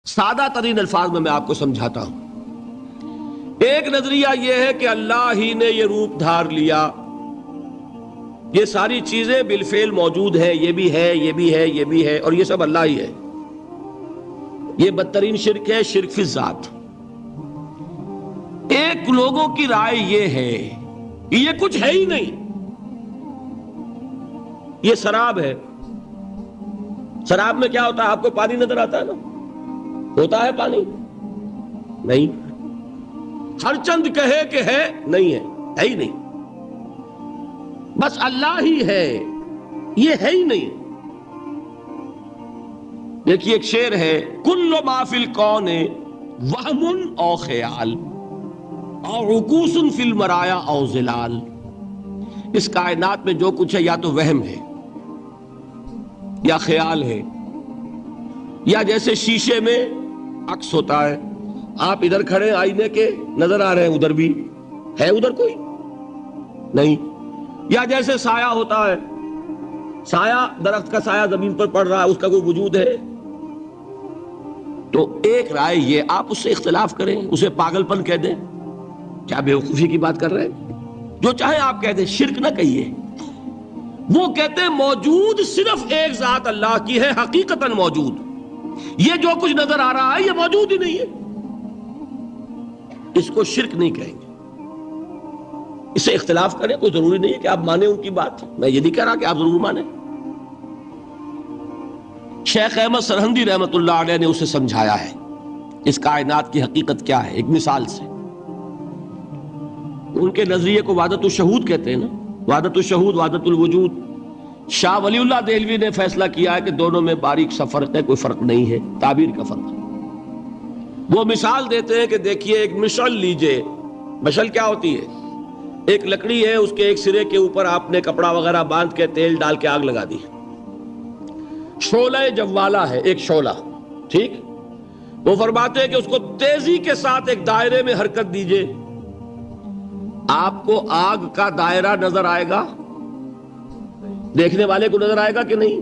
سادہ ترین الفاظ میں آپ کو سمجھاتا ہوں۔ ایک نظریہ یہ ہے کہ اللہ ہی نے یہ روپ دھار لیا، یہ ساری چیزیں بالفعل موجود ہیں، یہ بھی ہے، یہ بھی ہے، یہ بھی ہے، اور یہ سب اللہ ہی ہے۔ یہ بدترین شرک ہے، شرک فی الذات۔ ایک لوگوں کی رائے یہ ہے کہ یہ کچھ ہے ہی نہیں، یہ سراب ہے۔ سراب میں کیا ہوتا ہے؟ آپ کو پانی نظر آتا ہے نا؟ ہوتا ہے پانی؟ نہیں۔ ہر چند کہے کہ ہے، نہیں ہے، ہے ہی نہیں، بس اللہ ہی ہے، یہ ہے ہی نہیں۔ دیکھیے ایک شعر ہے، کل ما فی الکون وہم او خیال او عکوس فی المرایا او ظلال۔ اس کائنات میں جو کچھ ہے یا تو وہم ہے، یا خیال ہے، یا جیسے شیشے میں عکس ہوتا ہے، آپ ادھر کھڑے آئینے کے نظر آ رہے ہیں، ادھر بھی ہے، ادھر کوئی نہیں۔ یا جیسے سایہ ہوتا ہے، سایہ، درخت کا سایہ زمین پر پڑ رہا ہے، اس کا کوئی وجود ہے؟ تو ایک رائے یہ، آپ اس سے اختلاف کریں، اسے پاگل پن کہہ دیں، کیا بے وقوفی کی بات کر رہے ہیں؟ جو چاہے آپ کہہ دیں، شرک نہ کہیے۔ وہ کہتے ہیں موجود صرف ایک ذات اللہ کی ہے، حقیقتاً موجود۔ یہ جو کچھ نظر آ رہا ہے یہ موجود ہی نہیں ہے، اس کو شرک نہیں کہیں گے۔ اسے اختلاف کریں، کوئی ضروری نہیں ہے کہ آپ مانیں ان کی بات، میں یہ نہیں کہہ رہا کہ آپ ضرور مانیں۔ شیخ احمد سرہندی رحمت اللہ علیہ نے اسے سمجھایا ہے، اس کائنات کی حقیقت کیا ہے، ایک مثال سے۔ ان کے نظریے کو وحدت الشہود کہتے ہیں نا، وحدت الشہود، وحدت الوجود۔ شاہ ولی اللہ دہلوی نے فیصلہ کیا ہے کہ دونوں میں باریک سا فرق ہے، کوئی فرق نہیں ہے، تعبیر کا فرق ہے۔ وہ مثال دیتے ہیں کہ دیکھیے ایک مشعل لیجئے، مشعل کیا ہوتی ہے؟ ایک لکڑی ہے، اس کے ایک سرے کے اوپر آپ نے کپڑا وغیرہ باندھ کے تیل ڈال کے آگ لگا دی۔ شعلہ جوالا ہے، ایک شعلہ، ٹھیک؟ وہ فرماتے ہیں کہ اس کو تیزی کے ساتھ ایک دائرے میں حرکت دیجئے، آپ کو آگ کا دائرہ نظر آئے گا؟ دیکھنے والے کو نظر آئے گا کہ نہیں؟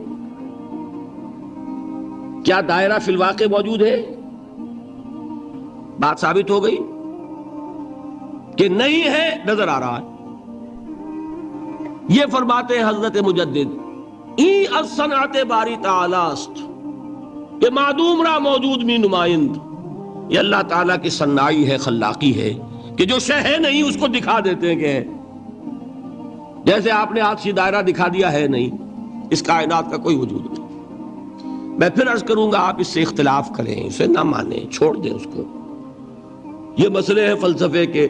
کیا دائرہ فی الواقع موجود ہے؟ بات ثابت ہو گئی کہ نہیں ہے، نظر آ رہا ہے۔ یہ فرماتے ہیں حضرت مجدد، ای الصنعت باری تعالی است کہ معدوم را موجود می نمائند۔ یہ اللہ تعالیٰ کی صنائی ہے، خلاقی ہے، کہ جو شے ہے نہیں اس کو دکھا دیتے ہیں کہ ہے۔ جیسے آپ نے آج سی دائرہ دکھا دیا ہے، نہیں، اس کائنات کا کوئی وجود نہیں۔ میں پھر عرض کروں گا، آپ اس سے اختلاف کریں، اسے نہ مانیں، چھوڑ دیں اس کو، یہ مسئلے ہیں فلسفے کے۔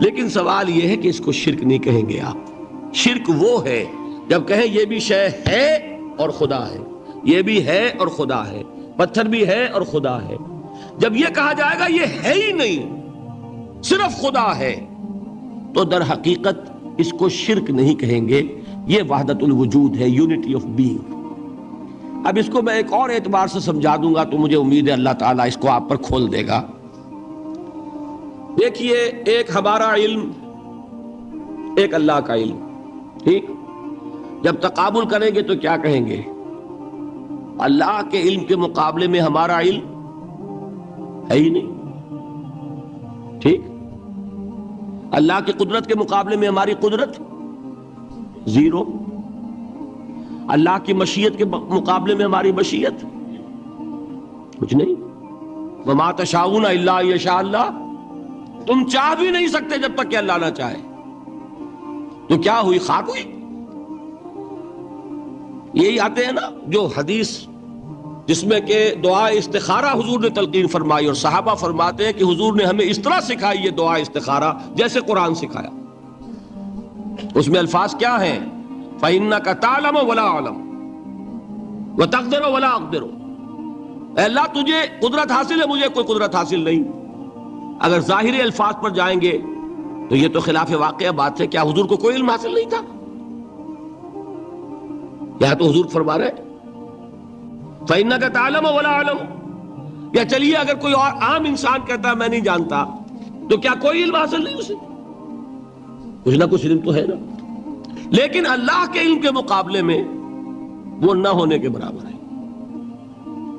لیکن سوال یہ ہے کہ اس کو شرک نہیں کہیں گے آپ۔ شرک وہ ہے جب کہیں یہ بھی شے ہے اور خدا ہے، یہ بھی ہے اور خدا ہے، پتھر بھی ہے اور خدا ہے۔ جب یہ کہا جائے گا یہ ہے ہی نہیں، صرف خدا ہے، تو در حقیقت اس کو شرک نہیں کہیں گے، یہ وحدت الوجود ہے، یونٹی آف بینگ۔ اب اس کو میں ایک اور اعتبار سے سمجھا دوں گا تو مجھے امید ہے اللہ تعالیٰ اس کو آپ پر کھول دے گا۔ دیکھیے ایک ہمارا علم، ایک اللہ کا علم، ٹھیک؟ جب تقابل کریں گے تو کیا کہیں گے؟ اللہ کے علم کے مقابلے میں ہمارا علم ہے ہی نہیں، ٹھیک؟ اللہ کی قدرت کے مقابلے میں ہماری قدرت زیرو، اللہ کی مشیت کے مقابلے میں ہماری مشیت کچھ نہیں۔ وما تشاءون الا ان یشاء اللہ، تم چاہ بھی نہیں سکتے جب تک کہ اللہ نہ چاہے۔ تو کیا ہوئی؟ خاک ہوئی۔ یہی آتے ہیں نا جو حدیث جس میں کہ دعا استخارہ حضور نے تلقین فرمائی، اور صحابہ فرماتے ہیں کہ حضور نے ہمیں اس طرح سکھائی یہ دعا استخارہ جیسے قرآن سکھایا۔ اس میں الفاظ کیا ہیں؟ فَإِنَّكَ تَعْلَمُ وَلَا أَعْلَمُ وَتَقْدِرُ وَلَا أَقْدِرُ۔ اے اللہ تجھے قدرت حاصل ہے، مجھے کوئی قدرت حاصل نہیں۔ اگر ظاہری الفاظ پر جائیں گے تو یہ تو خلاف واقعہ بات ہے۔ کیا حضور کو کوئی علم حاصل نہیں تھا؟ یہاں تو حضور فرما رہے فَإِنَّكَ تَعْلَمُ وَلَا أَعْلَمُ۔ یا چلیے اگر کوئی اور عام انسان کہتا ہے میں نہیں جانتا، تو کیا کوئی علم حاصل نہیں اسے؟ کچھ نہ کچھ علم تو ہے نا۔ لیکن اللہ کے علم کے مقابلے میں وہ نہ ہونے کے برابر ہے۔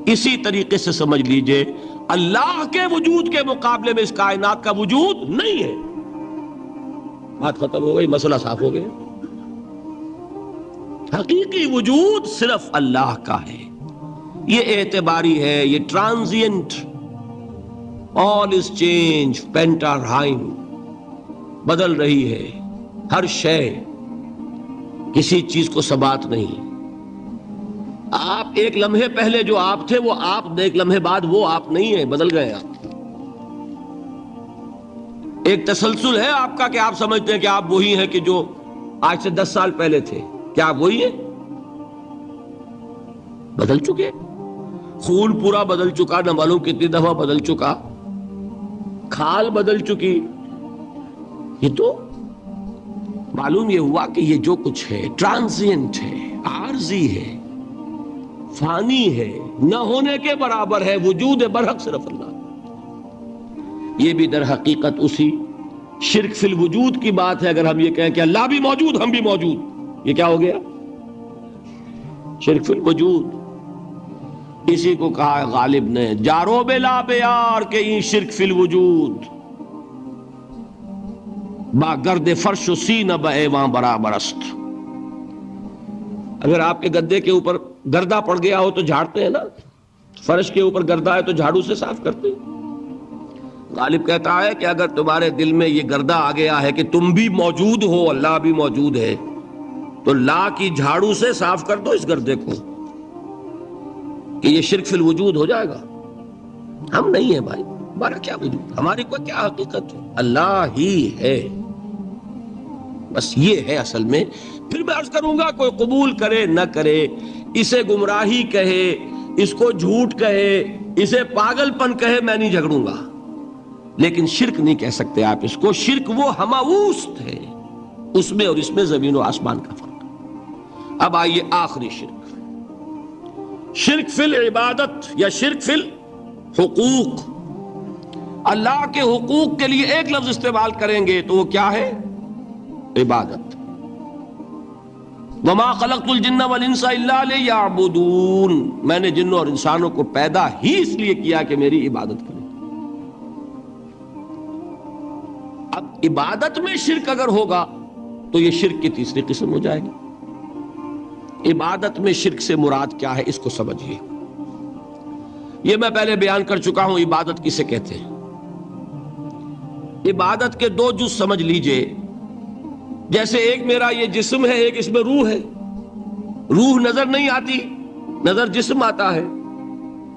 اسی طریقے سے سمجھ لیجئے اللہ کے وجود کے مقابلے میں اس کائنات کا وجود نہیں ہے. بات ختم ہو گئی، مسئلہ صاف ہو گیا. حقیقی وجود صرف اللہ کا ہے. یہ اعتباری ہے، یہ ٹرانزینٹ، all is change، پینٹارائم، بدل رہی ہے ہر شے، کسی چیز کو ثبات نہیں. آپ ایک لمحے پہلے جو آپ تھے وہ آپ، ایک لمحے بعد وہ آپ نہیں ہیں، بدل گئے آپ. ایک تسلسل ہے آپ کا کہ آپ سمجھتے ہیں کہ آپ وہی ہیں کہ جو آج سے 10 سال پہلے تھے. کیا آپ وہی ہیں؟ بدل چکے. خون پورا بدل چکا، نہ معلوم کتنی دفعہ بدل چکا، کھال بدل چکی. یہ تو معلوم یہ ہوا کہ یہ جو کچھ ہے ٹرانزینٹ ہے، عارضی ہے، فانی ہے، نہ ہونے کے برابر ہے. وجود برحق صرف اللہ. یہ بھی در حقیقت اسی شرک فی الوجود کی بات ہے. اگر ہم یہ کہیں کہ اللہ بھی موجود ہم بھی موجود، یہ کیا ہو گیا؟ شرک فی الوجود. اسی کو کہا ہے غالب نے جارو بلا بیار کہ این شرک فی الوجود، با گرد فرش و سینہ با ایوان برابر است. اگر آپ کے گدے کے اوپر گردہ پڑ گیا ہو تو جھاڑتے ہیں نا، فرش کے اوپر گردہ ہے تو جھاڑو سے صاف کرتے ہیں. غالب کہتا ہے کہ اگر تمہارے دل میں یہ گردہ آ گیا ہے کہ تم بھی موجود ہو، اللہ بھی موجود ہے، تو لا کی جھاڑو سے صاف کر دو اس گردے کو، کہ یہ شرک فی الوجود ہو جائے گا. ہم نہیں ہیں بھائی، ہمارا کیا وجود، ہماری کوئی کیا حقیقت ہے، اللہ ہی ہے. بس یہ ہے اصل میں. پھر میں عرض کروں گا کوئی قبول کرے نہ کرے، اسے گمراہی کہے، اس کو جھوٹ کہے، اسے پاگل پن کہے، میں نہیں جھگڑوں گا، لیکن شرک نہیں کہہ سکتے آپ اس کو. شرک وہ ہماوست ہے، اس میں اور اس میں زمین و آسمان کا فرق. اب آئیے آخری شرک، شرک فی العبادت یا شرک فی الحقوق. اللہ کے حقوق کے لیے ایک لفظ استعمال کریں گے تو وہ کیا ہے؟ عبادت. وما خلقت الجن والانس الا لیعبدون، میں نے جنوں اور انسانوں کو پیدا ہی اس لیے کیا کہ میری عبادت کریں. اب عبادت میں شرک اگر ہوگا تو یہ شرک کی تیسری قسم ہو جائے گی. عبادت میں شرک سے مراد کیا ہے اس کو سمجھیے. یہ میں پہلے بیان کر چکا ہوں عبادت کسے کہتے ہیں. عبادت کے 2 جز سمجھ لیجئے. جیسے ایک میرا یہ جسم ہے، ایک اس میں روح ہے. روح نظر نہیں آتی، نظر جسم آتا ہے،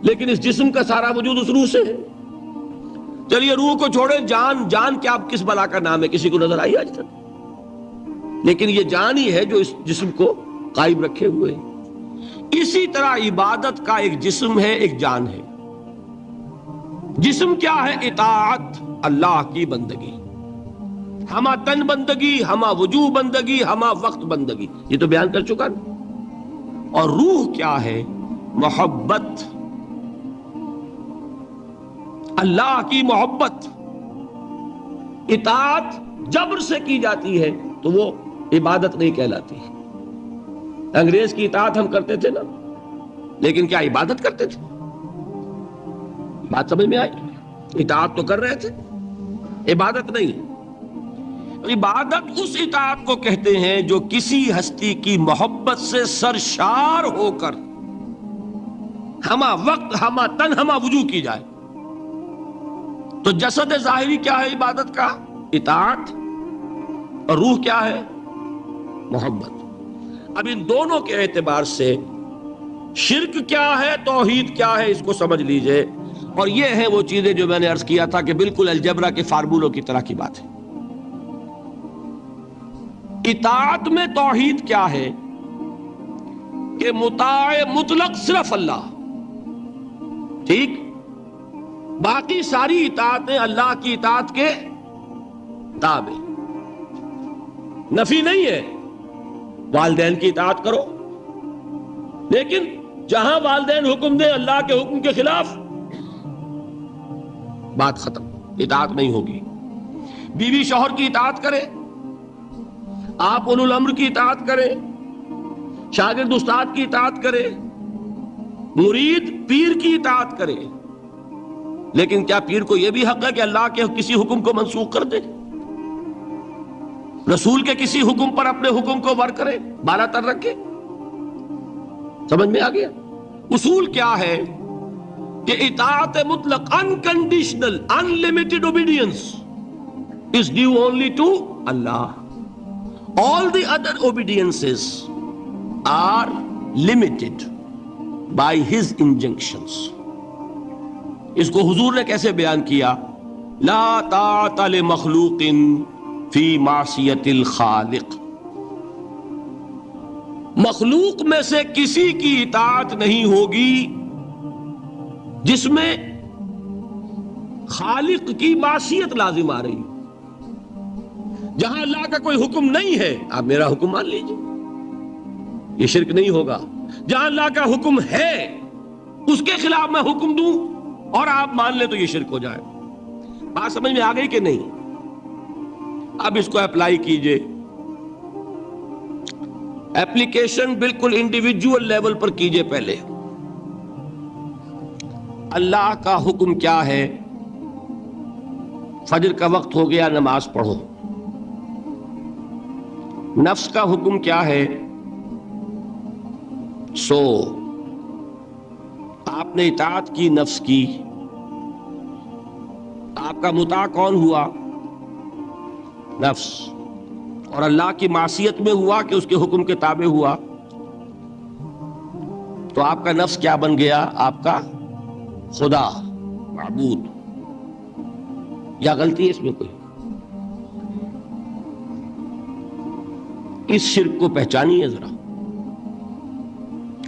لیکن اس جسم کا سارا وجود اس روح سے ہے. چلیے روح کو چھوڑے، جان. جان کیا کس بلا کا نام ہے؟ کسی کو نظر آئی آج تک؟ لیکن یہ جان ہی ہے جو اس جسم کو قائم رکھے ہوئے. اسی طرح عبادت کا ایک جسم ہے، ایک جان ہے. جسم کیا ہے؟ اطاعت، اللہ کی بندگی، ہما تن بندگی، ہما وجوہ بندگی، ہما وقت بندگی، یہ تو بیان کر چکا نا. اور روح کیا ہے؟ محبت، اللہ کی محبت. اطاعت جبر سے کی جاتی ہے تو وہ عبادت نہیں کہلاتی. انگریز کی اطاعت ہم کرتے تھے نا، لیکن کیا عبادت کرتے تھے؟ بات سمجھ میں آئی؟ اطاعت تو کر رہے تھے، عبادت نہیں. عبادت اس اطاعت کو کہتے ہیں جو کسی ہستی کی محبت سے سرشار ہو کر ہما وقت، ہما تن، ہما وجوہ کی جائے. تو جسد ظاہری کیا ہے عبادت کا؟ اطاعت. اور روح کیا ہے؟ محبت. اب ان دونوں کے اعتبار سے شرک کیا ہے، توحید کیا ہے، اس کو سمجھ لیجئے. اور یہ ہیں وہ چیزیں جو میں نے عرض کیا تھا کہ بالکل الجبرا کے فارمولوں کی طرح کی بات ہے. اطاعت میں توحید کیا ہے کہ مطاع مطلق صرف اللہ، ٹھیک، باقی ساری اطاعتیں اللہ کی اطاعت کے تابع. نفی نہیں ہے، والدین کی اطاعت کرو، لیکن جہاں والدین حکم دے اللہ کے حکم کے خلاف، بات ختم، اطاعت نہیں ہوگی. بیوی شوہر کی اطاعت کرے، آپ اولو الامر کی اطاعت کریں، شاگرد استاد کی اطاعت کرے، مرید پیر کی اطاعت کرے، لیکن کیا پیر کو یہ بھی حق ہے کہ اللہ کے کسی حکم کو منسوخ کر دے، رسول کے کسی حکم پر اپنے حکم کو ور کرے، بالا تر رکھے؟ سمجھ میں آ گیا؟ اصول کیا ہے کہ اطاعت مطلق unconditional unlimited obedience is due only to Allah. All the other obediences are limited by His injunctions. اس کو حضور نے کیسے بیان کیا؟ لا طاعت لمخلوق فی معصیت الخالق. مخلوق میں سے کسی کی اطاعت نہیں ہوگی جس میں خالق کی معصیت لازم آ رہی. جہاں اللہ کا کوئی حکم نہیں ہے آپ میرا حکم مان لیجیے، یہ شرک نہیں ہوگا. جہاں اللہ کا حکم ہے اس کے خلاف میں حکم دوں اور آپ مان لیں تو یہ شرک ہو جائے. بات سمجھ میں آ گئی کہ نہیں؟ اب اس کو اپلائی کیجئے. ایپلیکیشن بالکل انڈیویجول لیول پر کیجئے. پہلے اللہ کا حکم کیا ہے؟ فجر کا وقت ہو گیا، نماز پڑھو. نفس کا حکم کیا ہے؟ سو. آپ نے اطاعت کی نفس کی، آپ کا مطاع کون ہوا؟ نفس. اور اللہ کی معصیت میں ہوا کہ اس کے حکم کے تابع ہوا، تو آپ کا نفس کیا بن گیا؟ آپ کا خدا، معبود. یا غلطی ہے اس میں کوئی؟ اس شرک کو پہچانیے ذرا.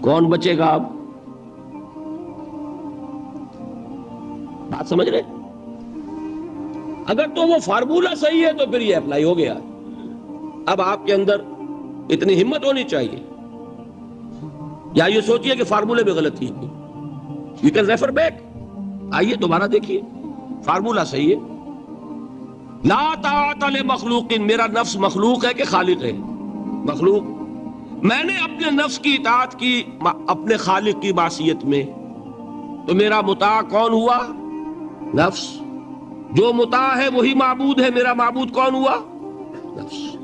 کون بچے گا اب؟ بات سمجھ رہے؟ اگر تو وہ فارمولہ صحیح ہے تو پھر یہ اپلائی ہو گیا. اب آپ کے اندر اتنی ہمت ہونی چاہیے، یا یہ سوچئے کہ فارمولے میں غلطی ہے. You can refer back. آئیے دوبارہ دیکھیے، فارمولہ صحیح ہے. لا طاعت لمخلوق. میرا نفس مخلوق ہے کہ خالق ہے؟ مخلوق. میں نے اپنے نفس کی اطاعت کی اپنے خالق کی معصیت میں، تو میرا مطاع کون ہوا؟ نفس. جو مطاع ہے وہی معبود ہے. میرا معبود کون ہوا؟ نفس.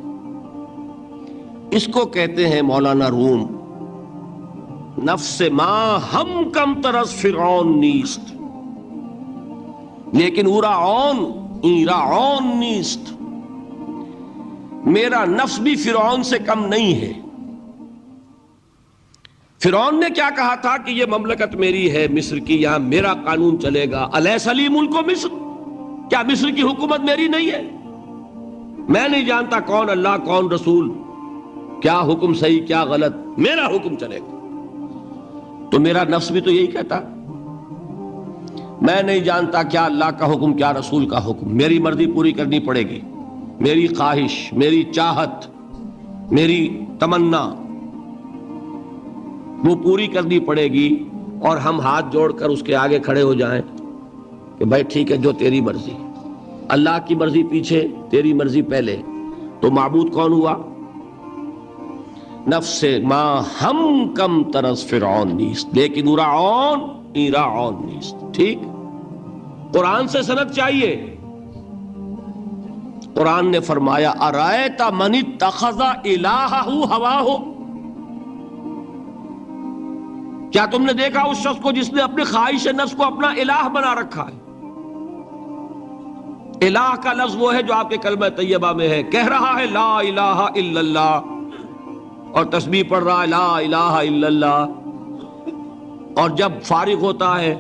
اس کو کہتے ہیں مولانا روم، نفس ما ہم کم ترس فرعون نیست، لیکن ایرعون نیست. میرا نفس بھی فرعون سے کم نہیں ہے. فرعون نے کیا کہا تھا کہ یہ مملکت میری ہے مصر کی، یہاں میرا قانون چلے گا. الیس لی ملک مصر، کیا مصر کی حکومت میری نہیں ہے؟ میں نہیں جانتا کون اللہ کون رسول، کیا حکم صحیح کیا غلط، میرا حکم چلے گا. تو میرا نفس بھی تو یہی کہتا، میں نہیں جانتا کیا اللہ کا حکم کیا رسول کا حکم، میری مرضی پوری کرنی پڑے گی. میری خواہش، میری چاہت، میری تمنا وہ پوری کرنی پڑے گی. اور ہم ہاتھ جوڑ کر اس کے آگے کھڑے ہو جائیں کہ بھائی ٹھیک ہے، جو تیری مرضی. اللہ کی مرضی پیچھے، تیری مرضی پہلے. تو معبود کون ہوا؟ نفس ما ہم کم ترس فرعون نیست، لیکن ایرعون نیست. ٹھیک. قرآن سے سند چاہیے. قرآن نے فرمایا ارائیت من اتخذ الہہ ہواہ. کیا تم نے دیکھا اس شخص کو جس نے اپنی خواہش نفس کو اپنا الہ بنا رکھا ہے؟ الہ کا لفظ وہ ہے جو آپ کے کلمہ طیبہ میں ہے. کہہ رہا ہے لا الہ الا اللہ، اور تسبیح پڑھ رہا ہے لا الہ الا اللہ، اور جب فارغ ہوتا ہے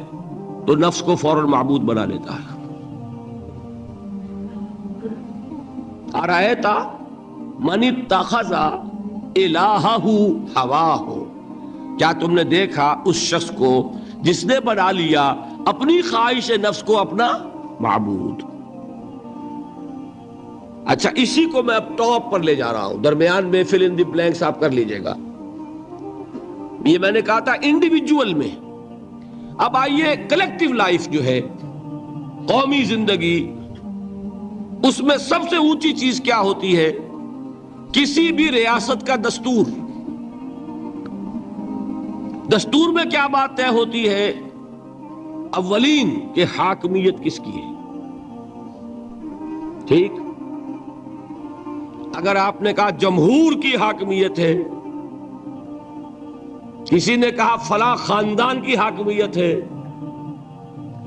تو نفس کو فوراً معبود بنا لیتا ہے. ارائیت من اتخذ الہہ ہواہ. کیا تم نے دیکھا اس شخص کو جس نے بنا لیا اپنی خواہش نفس کو اپنا معبود. اچھا، اسی کو میں اب ٹاپ پر لے جا رہا ہوں، درمیان میں فل ان دی بلینکس آپ کر لیجئے گا. یہ میں نے کہا تھا انڈیویجول میں. اب آئیے کلیکٹیو لائف جو ہے، قومی زندگی، اس میں سب سے اونچی چیز کیا ہوتی ہے؟ کسی بھی ریاست کا دستور. دستور میں کیا بات طے ہوتی ہے؟ اولین کہ حاکمیت کس کی ہے. ٹھیک، اگر آپ نے کہا جمہور کی حاکمیت ہے، کسی نے کہا فلاں خاندان کی حاکمیت ہے،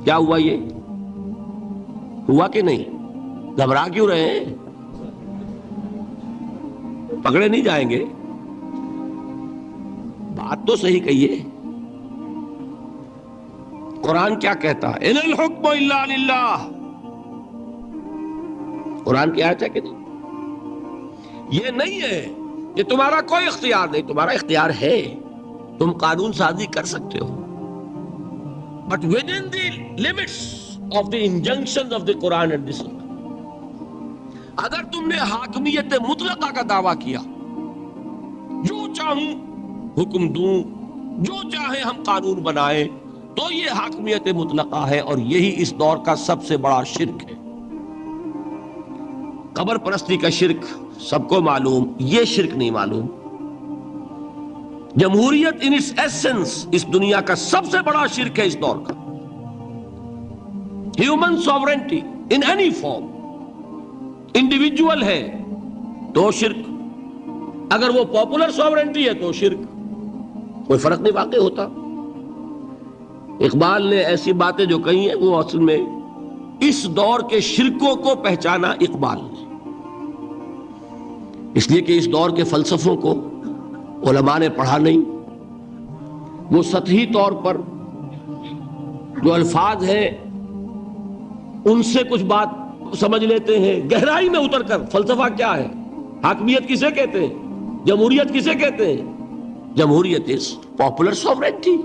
کیا ہوا؟ یہ ہوا کہ نہیں؟ گھبرا کیوں رہے ہیں؟ پکڑے نہیں جائیں گے. بات تو صحیح کہیے. قرآن کیا کہتا ہے؟ ان الحکم الا للہ. قرآن کی آیت ہے کہ نہیں؟ یہ نہیں ہے کہ تمہارا کوئی اختیار نہیں. تمہارا اختیار ہے، تم قانون سازی کر سکتے ہو، but within the limits of the injunctions of the Quran and the Sunnah. اگر تم نے حاکمیت مطلقہ کا دعویٰ کیا، جو چاہوں حکم دوں، جو چاہے ہم قانون بنائیں، تو یہ حاکمیت مطلقہ ہے، اور یہی اس دور کا سب سے بڑا شرک ہے. قبر پرستی کا شرک سب کو معلوم، یہ شرک نہیں معلوم. جمہوریت ان اٹس ایسنس اس دنیا کا سب سے بڑا شرک ہے اس دور کا. Human sovereignty in any form, individual ہے تو شرک، اگر وہ پاپولر سوورنٹی ہے تو شرک. کوئی فرق نہیں واقع ہوتا. اقبال نے ایسی باتیں جو کہی ہیں وہ اصل میں اس دور کے شرکوں کو پہچانا اقبال نے، اس لیے کہ اس دور کے فلسفوں کو علماء نے پڑھا نہیں. وہ سطحی طور پر جو الفاظ ہیں ان سے کچھ بات سمجھ لیتے ہیں، گہرائی میں اتر کر فلسفہ کیا ہے، حاکمیت کسے کہتے ہیں، جمہوریت کسے کہتے ہیں. جمہوریت is popular sovereignty,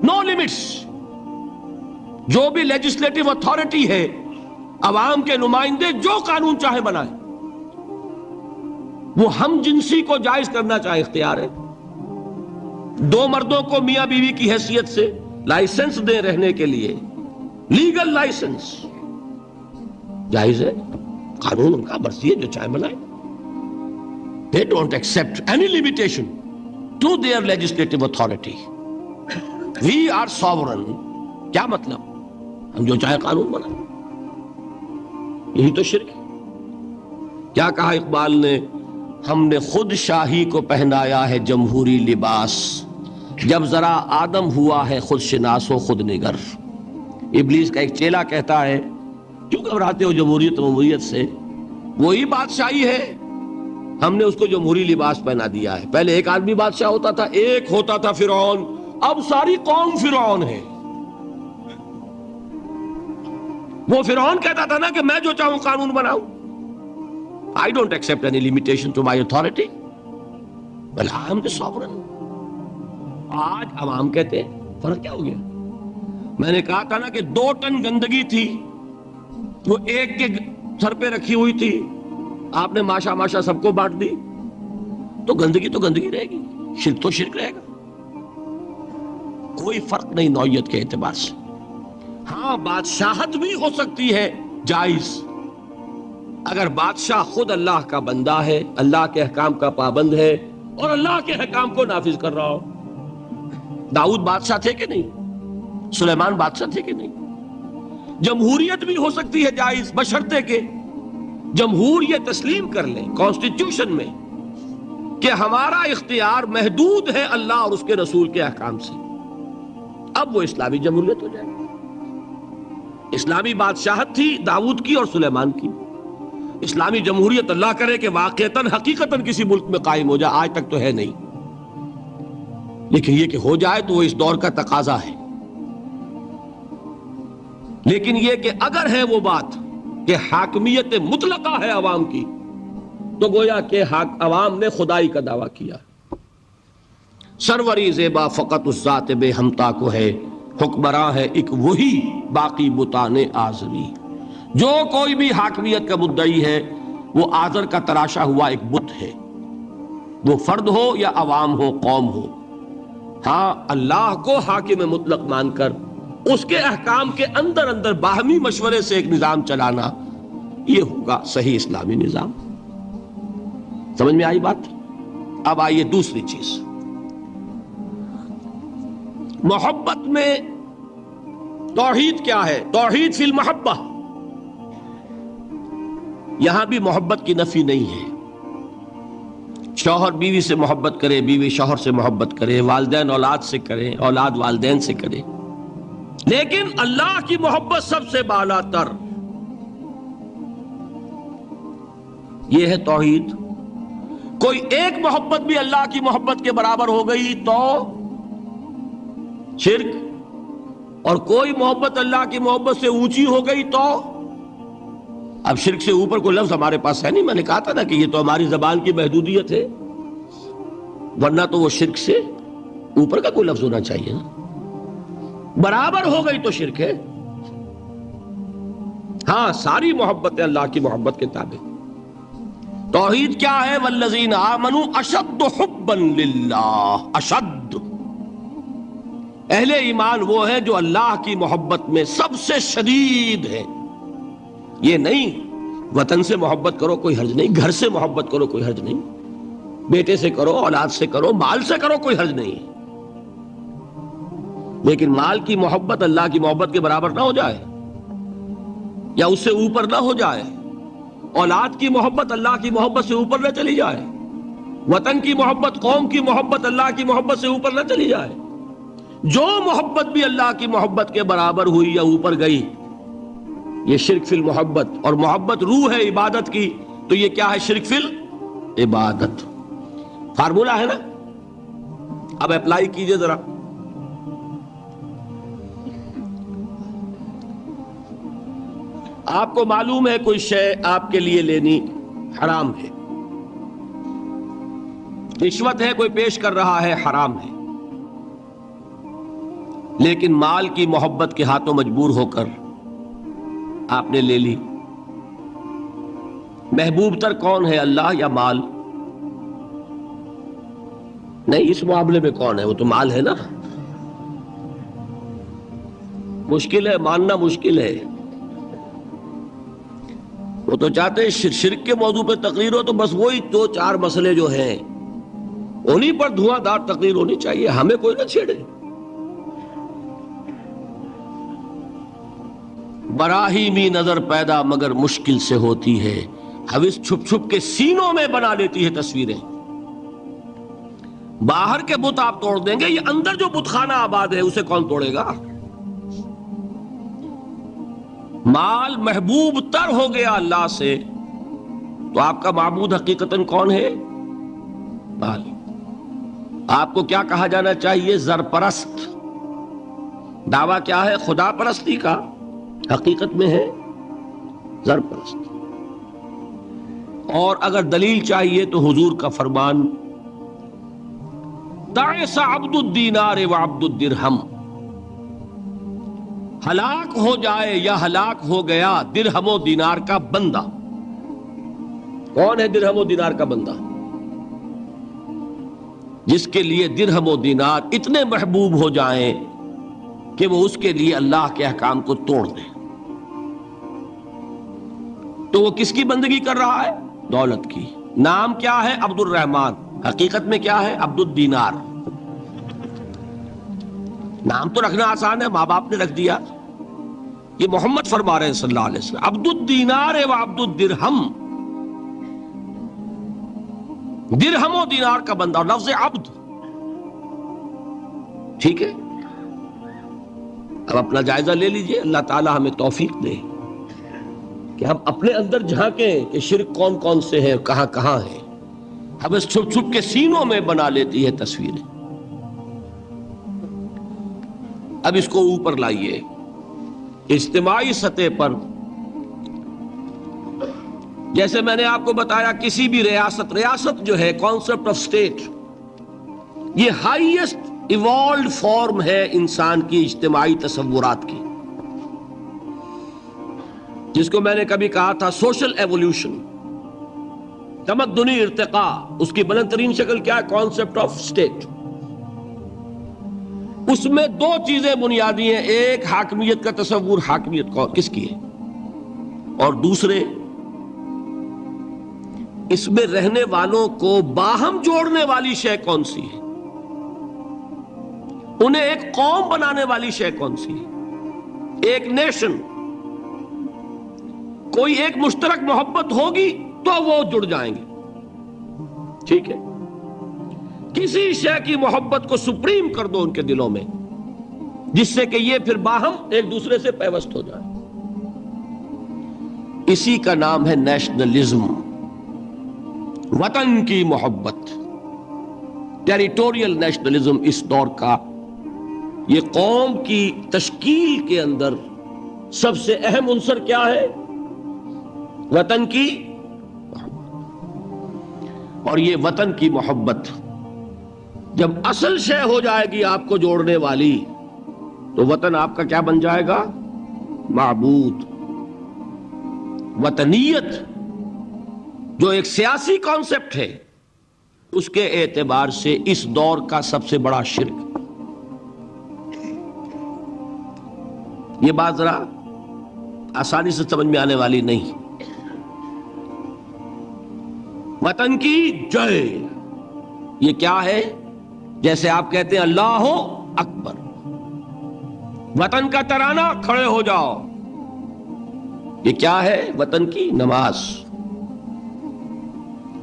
know limits. جو بھی لیجسلیٹو اتھارٹی ہے، عوام کے نمائندے جو قانون چاہے بنائیں. وہ ہم جنسی کو جائز کرنا چاہے اختیار ہے. دو مردوں کو میاں بیوی کی حیثیت سے لائسنس دے رہنے کے لیے، لیگل لائسنس جائز ہے. قانون ان کا مرضی ہے، جو چاہے بنائے. They don't accept any limitation to their legislative authority. We are sovereign. کیا مطلب؟ ہم جو چاہے قانون بنائیں. یہی تو شرک ہے. کیا کہا اقبال نے؟ ہم نے خود شاہی کو پہنایا ہے جمہوری لباس، جب ذرا آدم ہوا ہے خود شناس و خود نگر. ابلیس کا ایک چیلا کہتا ہے کیوں گھبراتے ہو جمہوریت سے؟ وہی بادشاہی ہے، ہم نے اس کو جمہوری لباس پہنا دیا ہے. پہلے ایک آدمی بادشاہ ہوتا تھا، ایک ہوتا تھا فرعون، اب ساری قوم فرعون ہے. وہ فرعون کہتا تھا نا کہ میں جو چاہوں قانون بناؤں. I don't accept any limitation to my authority. Well, I am the sovereign. آج عوام کہتے ہیں. فرق کیا ہو گیا؟ میں نے کہا تھا نا کہ 2 ٹن گندگی تھی، وہ ایک کے سر پہ رکھی ہوئی تھی، آپ نے ماشا ماشا سب کو بانٹ دی، تو گندگی رہے گی، شرک تو شرک رہے گا. کوئی فرق نہیں نوعیت کے اعتبار سے. ہاں، بادشاہت بھی ہو سکتی ہے جائز، اگر بادشاہ خود اللہ کا بندہ ہے، اللہ کے احکام کا پابند ہے اور اللہ کے احکام کو نافذ کر رہا ہو. داؤد بادشاہ تھے کہ نہیں؟ سلیمان بادشاہ تھے کہ نہیں؟ جمہوریت بھی ہو سکتی ہے جائز، بشرطے کہ جمہور یہ تسلیم کر لیں کانسٹیٹیوشن میں کہ ہمارا اختیار محدود ہے اللہ اور اس کے رسول کے احکام سے. اب وہ اسلامی جمہوریت ہو جائے گی. اسلامی بادشاہت تھی داؤد کی اور سلیمان کی. اسلامی جمہوریت اللہ کرے کہ واقعتاً حقیقتاً کسی ملک میں قائم ہو جائے، آج تک تو ہے نہیں، لیکن یہ کہ ہو جائے تو وہ اس دور کا تقاضا ہے. لیکن یہ کہ اگر ہے وہ بات کہ حاکمیت مطلقہ ہے عوام کی، تو گویا کہ عوام نے خدائی کا دعویٰ کیا. سروری زیبا فقط اس ذات بے ہمتا کو ہے، حکمراں ہے ایک وہی باقی بتانے آزری. جو کوئی بھی حاکمیت کا مدعی ہے وہ آزر کا تراشا ہوا ایک بت ہے، وہ فرد ہو یا عوام ہو، قوم ہو. ہاں، اللہ کو حاکم مطلق مان کر اس کے احکام کے اندر اندر باہمی مشورے سے ایک نظام چلانا، یہ ہوگا صحیح اسلامی نظام. سمجھ میں آئی بات؟ اب آئیے دوسری چیز. محبت میں توحید کیا ہے؟ توحید فی المحبہ، یہاں بھی محبت کی نفی نہیں ہے۔ شوہر بیوی سے محبت کرے، بیوی شوہر سے محبت کرے، والدین اولاد سے کرے، اولاد والدین سے کرے، لیکن اللہ کی محبت سب سے بالا تر، یہ ہے توحید۔ کوئی ایک محبت بھی اللہ کی محبت کے برابر ہو گئی تو شرک، اور کوئی محبت اللہ کی محبت سے اونچی ہو گئی تو اب شرک سے اوپر کوئی لفظ ہمارے پاس ہے نہیں۔ میں نے کہا تھا نا کہ یہ تو ہماری زبان کی محدودیت ہے، ورنہ تو وہ شرک سے اوپر کا کوئی لفظ ہونا چاہیے نا۔ برابر ہو گئی تو شرک ہے۔ ہاں، ساری محبتیں اللہ کی محبت کے تابع۔ توحید کیا ہے؟ والذین آمنوا اشد حبا للہ، اشد، اہل ایمان وہ ہے جو اللہ کی محبت میں سب سے شدید ہے۔ یہ نہیں وطن سے محبت کرو کوئی حرج نہیں، گھر سے محبت کرو کوئی حرج نہیں، بیٹے سے کرو، اولاد سے کرو، مال سے کرو، کوئی حرج نہیں، لیکن مال کی محبت اللہ کی محبت کے برابر نہ ہو جائے یا اس سے اوپر نہ ہو جائے، اولاد کی محبت اللہ کی محبت سے اوپر نہ چلی جائے، وطن کی محبت، قوم کی محبت اللہ کی محبت سے اوپر نہ چلی جائے۔ جو محبت بھی اللہ کی محبت کے برابر ہوئی یا اوپر گئی، یہ شرک فی المحبت، اور محبت روح ہے عبادت کی، تو یہ کیا ہے؟ شرک فی العبادت۔ فارمولہ ہے نا، اب اپلائی کیجئے ذرا۔ آپ کو معلوم ہے کوئی شے آپ کے لیے لینی حرام ہے، رشوت ہے کوئی پیش کر رہا ہے، حرام ہے، لیکن مال کی محبت کے ہاتھوں مجبور ہو کر آپ نے لے لی۔ محبوب تر کون ہے، اللہ یا مال؟ نہیں، اس معاملے میں کون ہے؟ وہ تو مال ہے نا۔ مشکل ہے، ماننا مشکل ہے۔ وہ تو چاہتے ہیں شرک کے موضوع پہ تقریر ہو تو بس وہی دو چار مسئلے جو ہیں انہی پر دھواں دار تقریر ہونی چاہیے، ہمیں کوئی نہ چھیڑے۔ براہیمی نظر پیدا مگر مشکل سے ہوتی ہے، حوث چھپ چھپ کے سینوں میں بنا لیتی ہے تصویریں۔ باہر کے بت آپ توڑ دیں گے، یہ اندر جو بت خانہ آباد ہے اسے کون توڑے گا؟ مال محبوب تر ہو گیا اللہ سے تو آپ کا معبود حقیقتاً کون ہے؟ مال۔ آپ کو کیا کہا جانا چاہیے؟ زر پرست۔ دعویٰ کیا ہے؟ خدا پرستی کا، حقیقت میں ہے زر پرست۔ اور اگر دلیل چاہیے تو حضور کا فرمان، تعس عبد الدینار وعبد الدرہم، ہلاک ہو جائے یا ہلاک ہو گیا درہم و دینار کا بندہ۔ کون ہے درہم و دینار کا بندہ؟ جس کے لیے درہم و دینار اتنے محبوب ہو جائیں کہ وہ اس کے لیے اللہ کے احکام کو توڑ دے، تو وہ کس کی بندگی کر رہا ہے؟ دولت کی۔ نام کیا ہے؟ عبد الرحمن، حقیقت میں کیا ہے؟ عبد الدینار۔ نام تو رکھنا آسان ہے، ماں باپ نے رکھ دیا، یہ محمد فرما رہے ہیں صلی اللہ علیہ وسلم، عبد الدینار و عبد الدرہم، درہم و دینار کا بندہ، اور لفظ عبد۔ ٹھیک ہے، اب اپنا جائزہ لے لیجئے، اللہ تعالی ہمیں توفیق دے کہ ہم اپنے اندر جھانکیں کہ شرک کون کون سے ہیں، کہاں کہاں ہیں۔ اب اس چھپ چھپ کے سینوں میں بنا لیتی ہے تصویریں۔ اب اس کو اوپر لائیے، اجتماعی سطح پر، جیسے میں نے آپ کو بتایا کسی بھی ریاست جو ہے، کانسیپٹ آف سٹیٹ، یہ ہائیسٹ ایوالوڈ فارم ہے انسان کی اجتماعی تصورات کی، جس کو میں نے کبھی کہا تھا سوشل ایوولوشن، تمدنی ارتقاء، اس کی بلند ترین شکل کیا ہے؟ Concept of state. اس میں دو چیزیں بنیادی ہیں، ایک حاکمیت کا تصور، حاکمیت کس کی ہے، اور دوسرے اس میں رہنے والوں کو باہم جوڑنے والی شے کون سی ہے۔ انہیں ایک قوم بنانے والی شے کون سی ہے؟ ایک نیشن، کوئی ایک مشترک محبت ہوگی تو وہ جڑ جائیں گے، ٹھیک ہے؟ کسی شے کی محبت کو سپریم کر دو ان کے دلوں میں، جس سے کہ یہ پھر باہم ایک دوسرے سے پیوست ہو جائے، اسی کا نام ہے نیشنلزم، وطن کی محبت، ٹیریٹوریل نیشنلزم۔ اس دور کا یہ قوم کی تشکیل کے اندر سب سے اہم عنصر کیا ہے؟ وطن کی محبت۔ اور یہ وطن کی محبت جب اصل شے ہو جائے گی آپ کو جوڑنے والی، تو وطن آپ کا کیا بن جائے گا؟ معبود۔ وطنیت جو ایک سیاسی کانسیپٹ ہے، اس کے اعتبار سے اس دور کا سب سے بڑا شرک۔ یہ بات ذرا آسانی سے سمجھ میں آنے والی نہیں۔ وطن کی جے، یہ کیا ہے؟ جیسے آپ کہتے ہیں اللہ اکبر، وطن کا ترانہ کھڑے ہو جاؤ، یہ کیا ہے؟ وطن کی نماز۔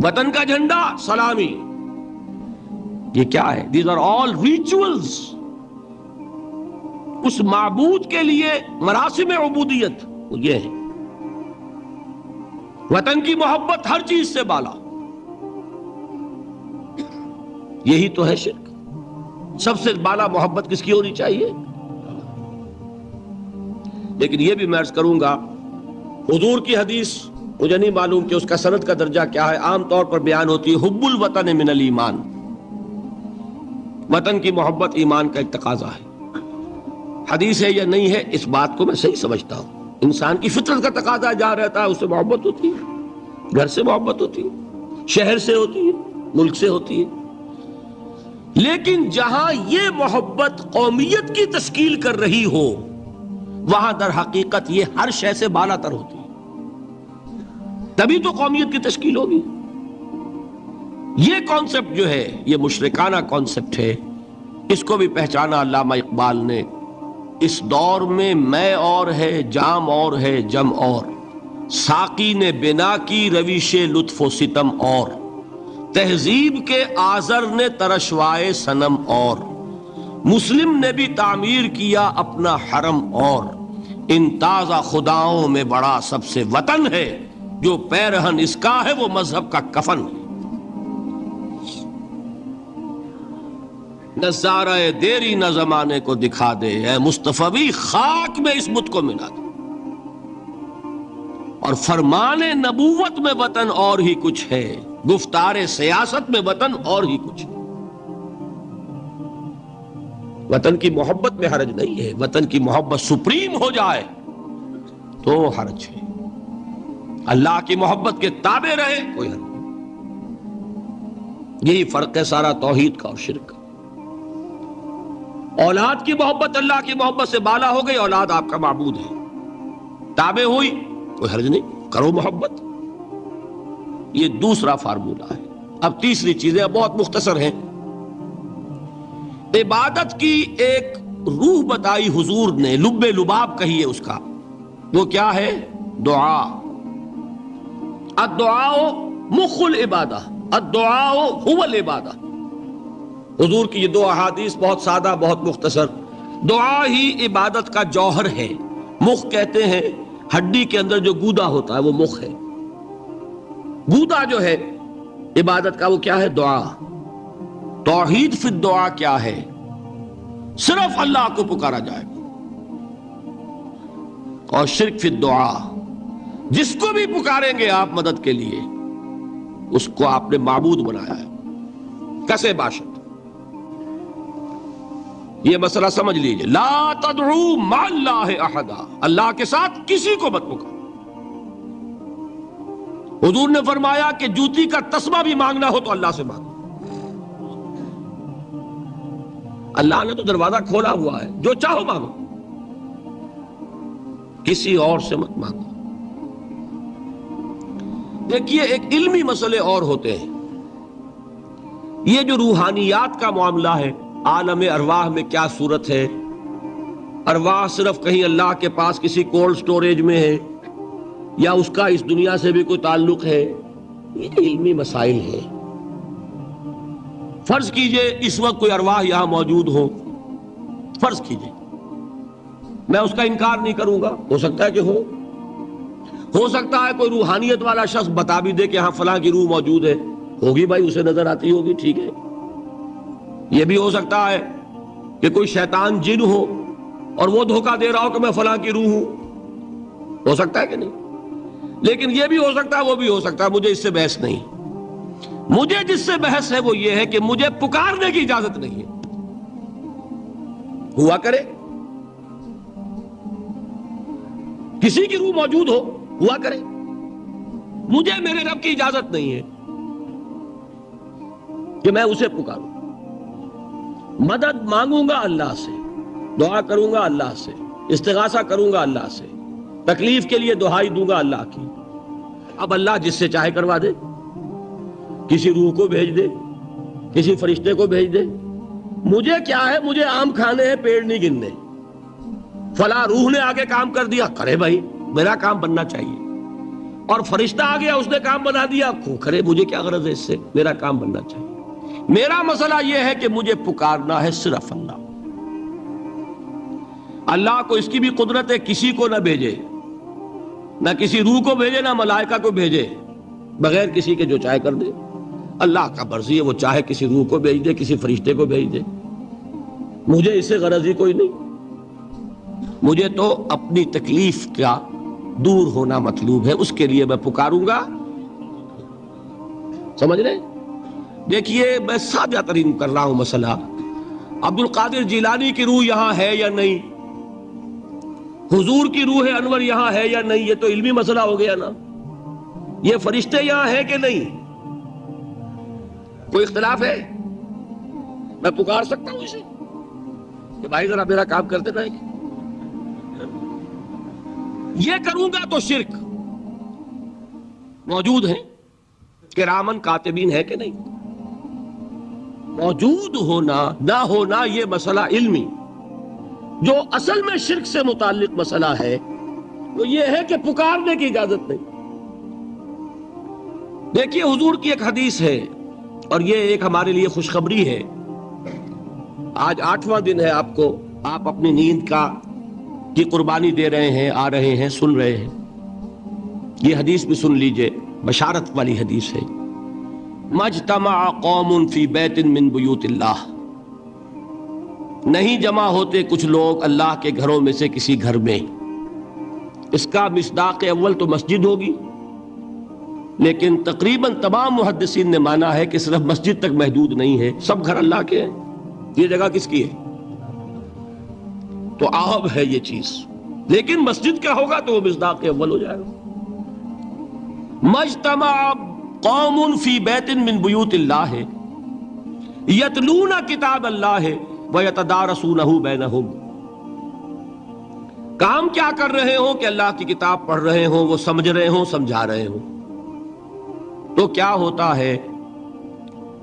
وطن کا جھنڈا سلامی، یہ کیا ہے؟ These are all rituals۔ اس معبود کے لیے مراسم عبودیت یہ ہے۔ وطن کی محبت ہر چیز سے بالا، یہی تو ہے شرک۔ سب سے بالا محبت کس کی ہونی چاہیے؟ لیکن یہ بھی میں عرض کروں گا، حضور کی حدیث مجھے نہیں معلوم کہ اس کا سند کا درجہ کیا ہے، عام طور پر بیان ہوتی ہے حب الوطن من الایمان، وطن کی محبت ایمان کا ایک تقاضا ہے۔ حدیث ہے یا نہیں ہے، اس بات کو میں صحیح سمجھتا ہوں، انسان کی فطرت کا تقاضا جہاں رہتا ہے اس سے محبت ہوتی ہے، گھر سے محبت ہوتی ہے، شہر سے ہوتی ہے، ملک سے ہوتی ہے۔ لیکن جہاں یہ محبت قومیت کی تشکیل کر رہی ہو، وہاں در حقیقت یہ ہر شے سے بالا تر ہوتی ہے، تبھی تو قومیت کی تشکیل ہوگی۔ یہ کانسیپٹ جو ہے یہ مشرکانہ کانسیپٹ ہے، اس کو بھی پہچانا علامہ اقبال نے۔ اس دور میں اور ہے، جام اور ہے، جم اور، ساقی نے بنا کی رویش لطف و ستم اور، تہذیب کے آزر نے ترشوائے صنم اور، مسلم نے بھی تعمیر کیا اپنا حرم اور، ان تازہ خداؤں میں بڑا سب سے وطن ہے، جو پیرہن اس کا ہے وہ مذہب کا کفن۔ نظارہ دیری نہ زمانے کو دکھا دے، اے مصطفی خاک میں اس بت کو ملا دے۔ اور فرمان نبوت میں وطن اور ہی کچھ ہے، گفتار سیاست میں وطن اور ہی کچھ ہے۔ وطن کی محبت میں حرج نہیں ہے، وطن کی محبت سپریم ہو جائے تو حرج ہے۔ اللہ کی محبت کے تابع رہے کوئی حرج نہیں۔ یہی فرق ہے سارا توحید کا اور شرک کا۔ اولاد کی محبت اللہ کی محبت سے بالا ہو گئی، اولاد آپ کا معبود ہے، تابع ہوئی کوئی حرج نہیں، کرو محبت۔ یہ دوسرا فارمولہ ہے۔ اب تیسری چیزیں بہت مختصر ہیں۔ عبادت کی ایک روح بتائی حضور نے، لب لباب کہیے اس کا، وہ کیا ہے؟ دعا۔ الدعاء مخ العبادہ، الدعاء هو العبادہ۔ حضور کی یہ دو احادیث بہت سادہ، بہت مختصر۔ دعا ہی عبادت کا جوہر ہے۔ مخ کہتے ہیں ہڈی کے اندر جو گودا ہوتا ہے وہ مخ ہے۔ گودا جو ہے عبادت کا وہ کیا ہے؟ دعا۔ توحید فی الدعا کیا ہے؟ صرف اللہ کو پکارا جائے گا۔ اور شرک فی الدعا، جس کو بھی پکاریں گے آپ مدد کے لیے، اس کو آپ نے معبود بنایا ہے، کسے باشد۔ یہ مسئلہ سمجھ لیجئے، لا تدعو مع اللہ احدا، اللہ کے ساتھ کسی کو مت پکارو۔ حضور نے فرمایا کہ جوتی کا تسمہ بھی مانگنا ہو تو اللہ سے مانگو۔ اللہ نے تو دروازہ کھولا ہوا ہے، جو چاہو مانگو، کسی اور سے مت مانگو۔ دیکھیے ایک علمی مسئلے اور ہوتے ہیں۔ یہ جو روحانیات کا معاملہ ہے عالم ارواح میں کیا صورت ہے، ارواح صرف کہیں اللہ کے پاس کسی کولڈ سٹوریج میں ہے یا اس کا اس دنیا سے بھی کوئی تعلق ہے، یہ علمی مسائل ہیں۔ فرض کیجئے اس وقت کوئی ارواح یہاں موجود ہو، فرض کیجئے، میں اس کا انکار نہیں کروں گا، ہو سکتا ہے کہ ہو سکتا ہے کوئی روحانیت والا شخص بتا بھی دے کہ ہاں فلاں کی روح موجود ہے، ہوگی بھائی، اسے نظر آتی ہوگی، ٹھیک ہے۔ یہ بھی ہو سکتا ہے کہ کوئی شیطان جن ہو اور وہ دھوکہ دے رہا ہو کہ میں فلاں کی روح ہوں، ہو سکتا ہے کہ نہیں؟ لیکن یہ بھی ہو سکتا ہے، وہ بھی ہو سکتا ہے، مجھے اس سے بحث نہیں۔ مجھے جس سے بحث ہے وہ یہ ہے کہ مجھے پکارنے کی اجازت نہیں ہے۔ ہوا کرے کسی کی روح موجود ہوا کرے، مجھے میرے رب کی اجازت نہیں ہے کہ میں اسے پکاروں۔ مدد مانگوں گا اللہ سے، دعا کروں گا اللہ سے، استغاثہ کروں گا اللہ سے، تکلیف کے لیے دہائی دوں گا اللہ کی۔ اب اللہ جس سے چاہے کروا دے، کسی روح کو بھیج دے، کسی فرشتے کو بھیج دے، مجھے کیا ہے؟ مجھے آم کھانے ہیں، پیڑ نہیں گننے۔ فلاں روح نے آگے کام کر دیا، کرے بھائی، میرا کام بننا چاہیے۔ اور فرشتہ آ گیا، اس نے کام بنا دیا، کرے، مجھے کیا غرض ہے اس سے؟ میرا کام بننا چاہیے۔ میرا مسئلہ یہ ہے کہ مجھے پکارنا ہے صرف اللہ۔ اللہ کو اس کی بھی قدرت ہے کسی کو نہ بھیجے، نہ کسی روح کو بھیجے، نہ ملائکہ کو بھیجے، بغیر کسی کے جو چاہے کر دے۔ اللہ کا مرضی ہے، وہ چاہے کسی روح کو بھیج دے، کسی فرشتے کو بھیج دے، مجھے اس سے غرض ہی کوئی نہیں۔ مجھے تو اپنی تکلیف کا دور ہونا مطلوب ہے، اس کے لیے میں پکاروں گا۔ سمجھ رہے؟ دیکھیے میں سادہ ترین کر رہا ہوں مسئلہ۔ عبد القادر جیلانی کی روح یہاں ہے یا نہیں، حضور کی روح انور یہاں ہے یا نہیں، یہ تو علمی مسئلہ ہو گیا نا۔ یہ فرشتے یہاں ہیں کہ نہیں، کوئی اختلاف ہے؟ میں پکار سکتا ہوں اسے کہ بھائی ذرا میرا کام کر دینا ہے؟ یہ کروں گا تو شرک۔ موجود ہیں کرامن کاتبین ہے کہ نہیں؟ موجود ہونا نہ ہونا یہ مسئلہ علمی۔ جو اصل میں شرک سے متعلق مسئلہ ہے وہ یہ ہے کہ پکارنے کی اجازت نہیں۔ دیکھیے حضور کی ایک حدیث ہے، اور یہ ایک ہمارے لیے خوشخبری ہے۔ آج 8واں دن ہے، آپ اپنی نیند کی قربانی دے رہے ہیں، آ رہے ہیں، سن رہے ہیں۔ یہ حدیث بھی سن لیجئے، بشارت والی حدیث ہے۔ مجتمع قوم فی بیت من بیوت اللہ، نہیں جمع ہوتے کچھ لوگ اللہ کے گھروں میں سے کسی گھر میں۔ اس کا مصداق اول تو مسجد ہوگی، لیکن تقریباً تمام محدثین نے مانا ہے کہ صرف مسجد تک محدود نہیں ہے، سب گھر اللہ کے ہیں۔ یہ جگہ کس کی ہے؟ تو عام ہے یہ چیز، لیکن مسجد کا ہوگا تو وہ مصداق اول ہو جائے گا۔ مجتمع قوم فی بیت من بیوت اللہ یتلون کتاب اللہ ویتدارسونہ بینہم، کام کیا کر رہے ہوں کہ اللہ کی کتاب پڑھ رہے ہوں، وہ سمجھ رہے ہوں، سمجھا رہے ہوں، تو کیا ہوتا ہے؟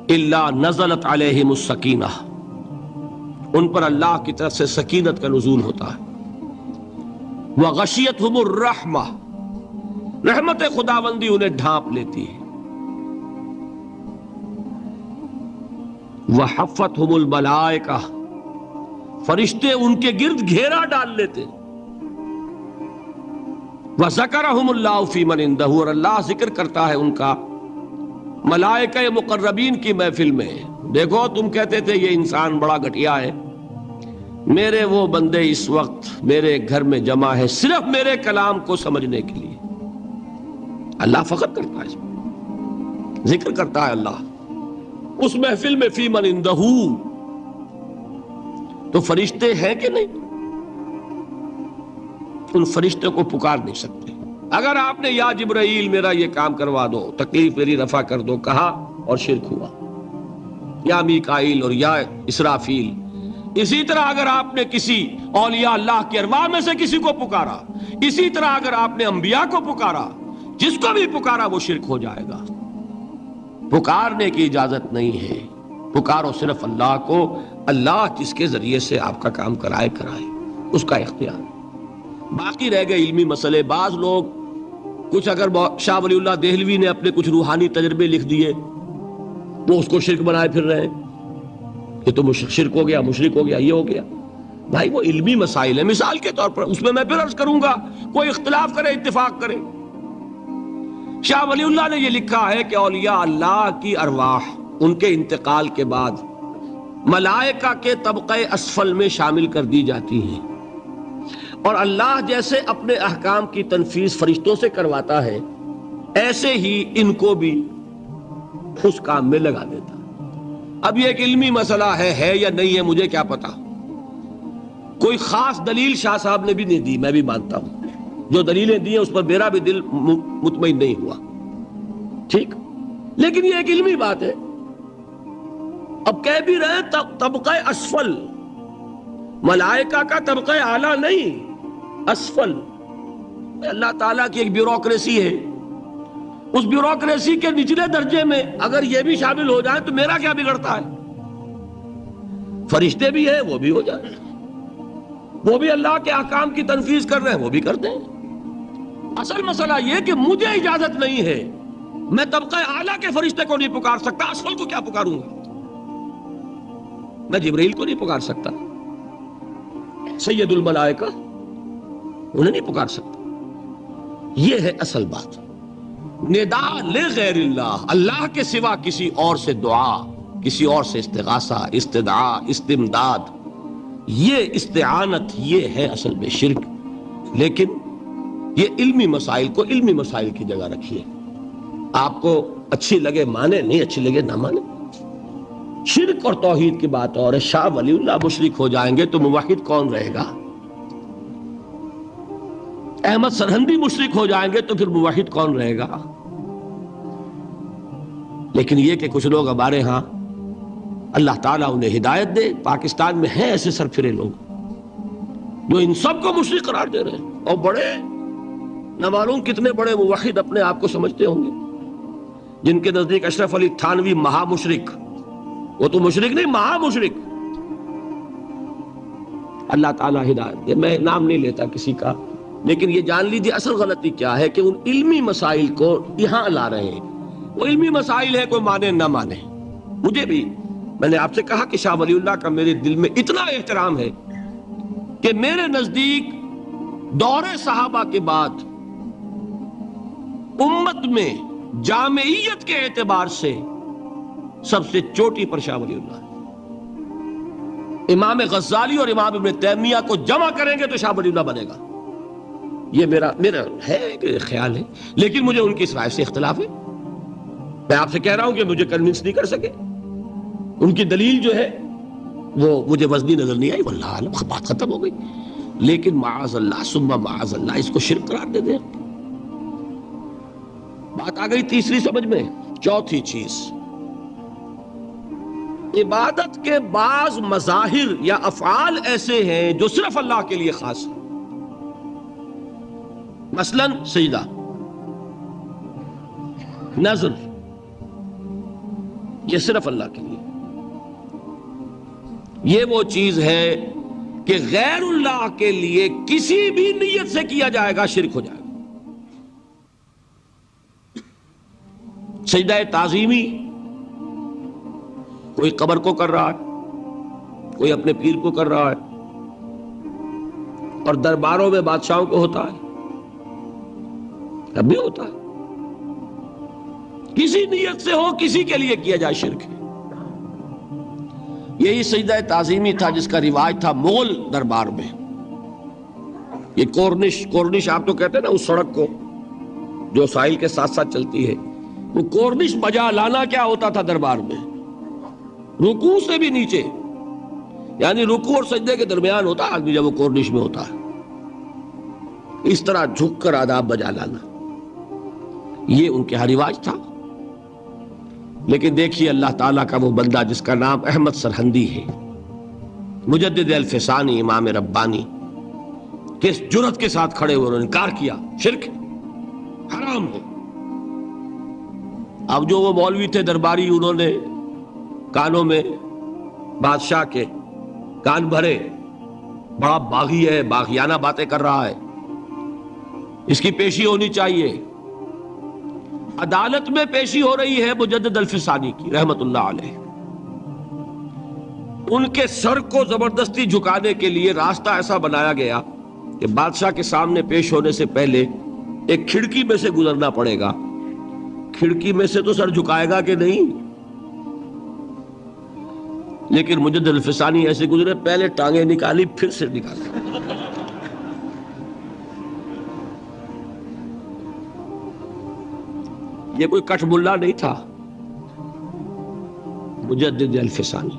الا نزلت علیہم السکینہ، ان پر اللہ کی طرف سے سکینت کا نزول ہوتا ہے۔ وغشیتہم الرحمہ، رحمت خداوندی انہیں ڈھانپ لیتی ہے۔ وحفتہم الملائکہ، فرشتے ان کے گرد گھیرا ڈال لیتے۔ وذکرہم اللہ فی من عندہ، اور اللہ ذکر کرتا ہے ان کا ملائکہ مقربین کی محفل میں۔ دیکھو تم کہتے تھے یہ انسان بڑا گھٹیا ہے، میرے وہ بندے اس وقت میرے گھر میں جمع ہے صرف میرے کلام کو سمجھنے کے لیے۔ اللہ فخر کرتا ہے، اس میں ذکر کرتا ہے اللہ اس محفل میں فی من عندہ۔ تو فرشتے ہیں کہ نہیں؟ ان فرشتے کو پکار نہیں سکتے۔ اگر آپ نے یا جبرائیل میرا یہ کام کروا دو، تکلیف میری رفع کر دو کہا اور شرک ہوا، یا میکائیل اور یا اسرافیل۔ اسی طرح اگر آپ نے کسی اولیاء اللہ کے ارواح میں سے کسی کو پکارا، اسی طرح اگر آپ نے انبیاء کو پکارا، جس کو بھی پکارا وہ شرک ہو جائے گا۔ پکارنے کی اجازت نہیں ہے، پکارو صرف اللہ کو، اللہ جس کے ذریعے سے آپ کا کام کرائے اس کا اختیار. باقی رہ گئے علمی مسئلے. بعض لوگ کچھ اگر شاہ ولی اللہ دہلوی نے اپنے کچھ روحانی تجربے لکھ دیے وہ اس کو شرک بنائے پھر رہے ہیں. یہ تو شرک ہو گیا, مشرک ہو گیا, یہ ہو گیا. بھائی وہ علمی مسائل ہیں. مثال کے طور پر اس میں پھر عرض کروں گا, کوئی اختلاف کرے اتفاق کرے. شاہ ولی اللہ نے یہ لکھا ہے کہ اولیاء اللہ کی ارواح ان کے انتقال کے بعد ملائکہ کے طبقہ اسفل میں شامل کر دی جاتی ہیں, اور اللہ جیسے اپنے احکام کی تنفیذ فرشتوں سے کرواتا ہے ایسے ہی ان کو بھی اس کام میں لگا دیتا. اب یہ ایک علمی مسئلہ ہے یا نہیں ہے مجھے کیا پتا. کوئی خاص دلیل شاہ صاحب نے بھی نہیں دی, میں بھی مانتا ہوں. جو دلیلیں دی ہیں اس پر میرا بھی دل مطمئن نہیں ہوا, ٹھیک, لیکن یہ ایک علمی بات ہے. اب کہہ بھی رہے طبقہ اسفل, ملائکہ کا طبقہ اعلیٰ نہیں, اسفل. اللہ تعالیٰ کی ایک بیوروکریسی ہے, اس بیوروکریسی کے نچلے درجے میں اگر یہ بھی شامل ہو جائے تو میرا کیا بگڑتا ہے. فرشتے بھی ہیں, وہ بھی ہو جائے, وہ بھی اللہ کے احکام کی تنفیذ کر رہے ہیں, وہ بھی کرتے ہیں. اصل مسئلہ یہ کہ مجھے اجازت نہیں ہے, میں طبقہ اعلیٰ کے فرشتے کو نہیں پکار سکتا, اسفل کو کیا پکاروں گا. میں جبرائیل کو نہیں پکار سکتا, سید الملائکہ انہیں نہیں پکار سکتا. یہ ہے اصل بات. نداء لغیر اللہ, اللہ کے سوا کسی اور سے دعا, کسی اور سے استغاثہ, استدعاء, استمداد, یہ استعانت, یہ ہے اصل میں شرک. لیکن یہ علمی مسائل کو علمی مسائل کی جگہ رکھیے. آپ کو اچھی لگے مانے, نہیں اچھی لگے نہ مانے. شرک اور توحید کی بات اور شاہ ولی اللہ مشرک ہو جائیں گے تو موحد کون رہے گا. احمد سرہندی مشرک ہو جائیں گے تو پھر موحد کون رہے گا. لیکن یہ کہ کچھ لوگ ہمارے ہاں, اللہ تعالیٰ انہیں ہدایت دے, پاکستان میں ہیں ایسے سرفرے لوگ جو ان سب کو مشرک قرار دے رہے ہیں, اور بڑے نہ معلوم کتنے بڑے موحد اپنے آپ کو سمجھتے ہوں گے, جن کے نزدیک اشرف علی تھانوی مہا مشرک, وہ تو مشرک نہیں مہا مشرک. اللہ تعالیٰ ہدایت دے. میں نام نہیں لیتا کسی کا, لیکن یہ جان لیجیے اصل غلطی کیا ہے کہ ان علمی مسائل کو یہاں لا رہے ہیں. وہ علمی مسائل ہے, کوئی مانے نہ مانے. مجھے بھی, میں نے آپ سے کہا کہ شاہ ولی اللہ کا میرے دل میں اتنا احترام ہے کہ میرے نزدیک دور صحابہ کے بعد امت میں جامعیت کے اعتبار سے سب سے چوٹی پر شاہ ولی اللہ ہے. امام غزالی اور امام ابن تیمیہ کو جمع کریں گے تو شاہ ولی اللہ بنے گا. یہ میرا ہے خیال ہے, لیکن مجھے ان کی اس رائے سے اختلاف ہے. میں آپ سے کہہ رہا ہوں کہ مجھے کنونس نہیں کر سکے. ان کی دلیل جو ہے وہ مجھے وزنی نظر نہیں آئی, واللہ عالم, بات ختم ہو گئی. لیکن معاذ اللہ ثم معاذ اللہ اس کو شرک قرار دے دیں. بات آ گئی تیسری سمجھ میں. چوتھی چیز, عبادت کے بعض مظاہر یا افعال ایسے ہیں جو صرف اللہ کے لیے خاص ہیں. مثلا سجدہ, نذر, یہ صرف اللہ کے لیے. یہ وہ چیز ہے کہ غیر اللہ کے لیے کسی بھی نیت سے کیا جائے گا شرک ہو جائے گا. سجدہ تعظیمی, کوئی قبر کو کر رہا ہے, کوئی اپنے پیر کو کر رہا ہے, اور درباروں میں بادشاہوں کو ہوتا ہے, اب بھی ہوتا ہے. کسی نیت سے ہو, کسی کے لیے کیا جائے شرک ہے. یہی سجدہ تعظیمی تھا جس کا رواج تھا مغل دربار میں. یہ کورنش آپ تو کہتے ہیں نا اس سڑک کو جو ساحل کے ساتھ ساتھ چلتی ہے, وہ کورنش بجا لانا کیا ہوتا تھا دربار میں, رکوع سے بھی نیچے, یعنی رکوع اور سجدے کے درمیان ہوتا آدمی جب وہ کورنش میں ہوتا ہے, اس طرح جھک کر آداب بجا لانا, یہ ان کے ہاں رواج تھا. لیکن دیکھیے اللہ تعالیٰ کا وہ بندہ جس کا نام احمد سرہندی ہے, مجدد الفسانی, امام ربانی, کس جرت کے ساتھ کھڑے ہوئے, انہوں نے انکار کیا شرک حرام ہے. اب جو وہ مولوی تھے درباری, انہوں نے کانوں میں بادشاہ کے کان بھرے، بڑا باغی ہے، باغیانہ باتیں کر رہا ہے، اس کی پیشی ہونی چاہیے۔ عدالت میں پیشی ہو رہی ہے مجدد الفسانی کی رحمت اللہ علیہ۔ ان کے سر کو زبردستی جھکانے کے لیے راستہ ایسا بنایا گیا کہ بادشاہ کے سامنے پیش ہونے سے پہلے ایک کھڑکی میں سے گزرنا پڑے گا۔ کھڑکی میں سے تو سر جھکائے گا کہ نہیں، لیکن مجدد الفسانی ایسے گزرے، پہلے ٹانگیں نکالی پھر سر نکالا۔ یہ کوئی کٹ ملا نہیں تھا، مجدد الفسانی۔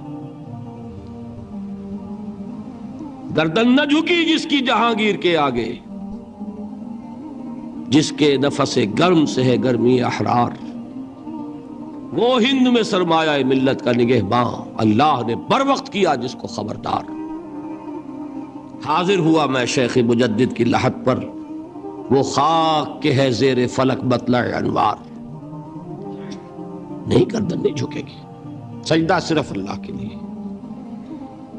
گردن نہ جھکی جس کی جہانگیر کے آگے، جس کے نفس گرم سے ہے گرمی احرار۔ وہ ہند میں سرمایہ ملت کا نگہباں، اللہ نے بر وقت کیا جس کو خبردار۔ حاضر ہوا میں شیخ مجدد کی لحد پر، وہ خاک کے ہے زیر فلک مطلع انوار۔ نہیں، گردن نہیں جھکے گی، سجدہ صرف اللہ کے لیے۔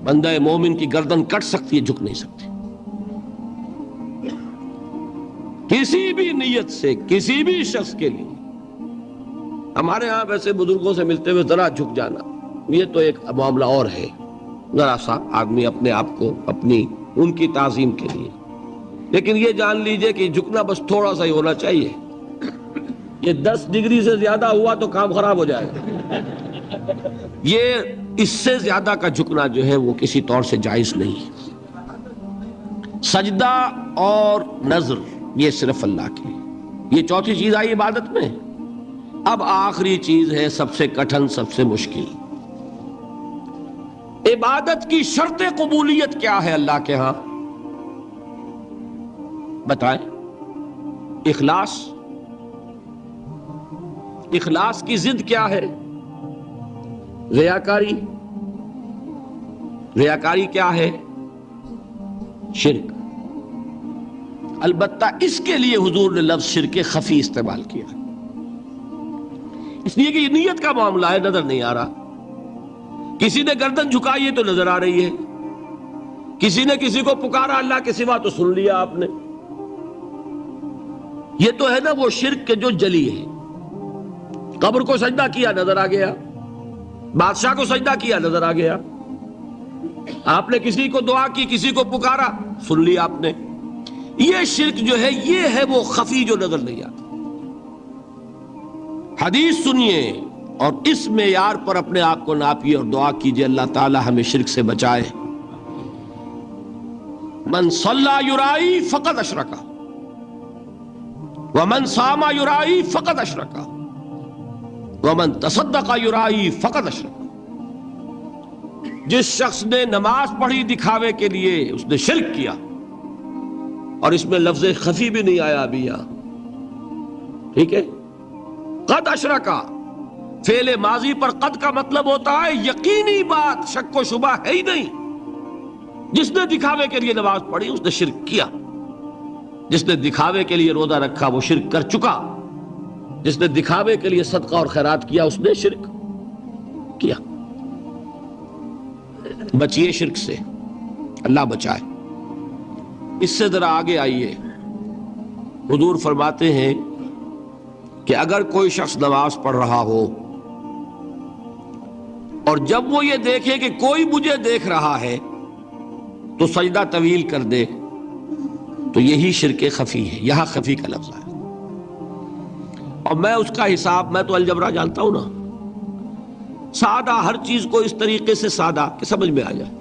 بندہ مومن کی گردن کٹ سکتی ہے، جھک نہیں سکتی۔ کسی بھی نیت سے کسی بھی شخص کے لیے۔ ہمارے ہاں ویسے بزرگوں سے ملتے ہوئے ذرا جھک جانا، یہ تو ایک معاملہ اور ہے، ذرا سا آدمی اپنے آپ کو اپنی ان کی تعظیم کے لیے، لیکن یہ جان لیجئے کہ جھکنا بس تھوڑا سا ہی ہونا چاہیے۔ یہ 10 ڈگری سے زیادہ ہوا تو کام خراب ہو جائے گا۔ یہ اس سے زیادہ کا جھکنا جو ہے وہ کسی طور سے جائز نہیں۔ سجدہ اور نظر یہ صرف اللہ کی۔ یہ چوتھی چیز آئی عبادت میں۔ اب آخری چیز ہے سب سے کٹھن، سب سے مشکل۔ عبادت کی شرط قبولیت کیا ہے اللہ کے ہاں؟ بتائیں۔ اخلاص۔ اخلاص کی ضد کیا ہے؟ ریاکاری۔ ریاکاری کیا ہے؟ شرک۔ البتہ اس کے لیے حضور نے لفظ شرک خفی استعمال کیا، اس لیے کہ یہ نیت کا معاملہ ہے، نظر نہیں آ رہا۔ کسی نے گردن جھکائی ہے تو نظر آ رہی ہے، کسی نے کسی کو پکارا اللہ کے سوا تو سن لیا آپ نے۔ یہ تو ہے نا وہ شرک کے جو جلی ہے۔ قبر کو سجدہ کیا، نظر آ گیا۔ بادشاہ کو سجدہ کیا، نظر آ گیا۔ آپ نے کسی کو دعا کی، کسی کو پکارا، سن لیا آپ نے۔ یہ شرک جو ہے یہ ہے وہ خفی جو نظر نہیں آتا۔ حدیث سنیے اور اس معیار پر اپنے آپ کو ناپیے اور دعا کیجئے اللہ تعالی ہمیں شرک سے بچائے۔ من صلی یرائی فقد اشرک ومن صام یرائی فقد اشرک ومن تصدق یرائی فقد اشرک۔ جس شخص نے نماز پڑھی دکھاوے کے لیے اس نے شرک کیا، اور اس میں لفظ خفی بھی نہیں آیا ابھی یہاں، ٹھیک ہے؟ قد اشرکا، فعل ماضی پر قد کا مطلب ہوتا ہے یقینی بات، شک و شبہ ہے ہی نہیں۔ جس نے دکھاوے کے لیے نماز پڑھی اس نے شرک کیا۔ جس نے دکھاوے کے لیے روزہ رکھا وہ شرک کر چکا۔ جس نے دکھاوے کے لیے صدقہ اور خیرات کیا اس نے شرک کیا۔ بچیے شرک سے، اللہ بچائے۔ اس سے ذرا آگے آئیے۔ حضور فرماتے ہیں کہ اگر کوئی شخص نماز پڑھ رہا ہو اور جب وہ یہ دیکھے کہ کوئی مجھے دیکھ رہا ہے تو سجدہ طویل کر دے تو یہی شرک خفی ہے۔ یہاں خفی کا لفظ ہے، اور میں اس کا حساب، میں تو الجبرا جانتا ہوں نا، سادہ ہر چیز کو اس طریقے سے سادہ کہ سمجھ میں آ جائے۔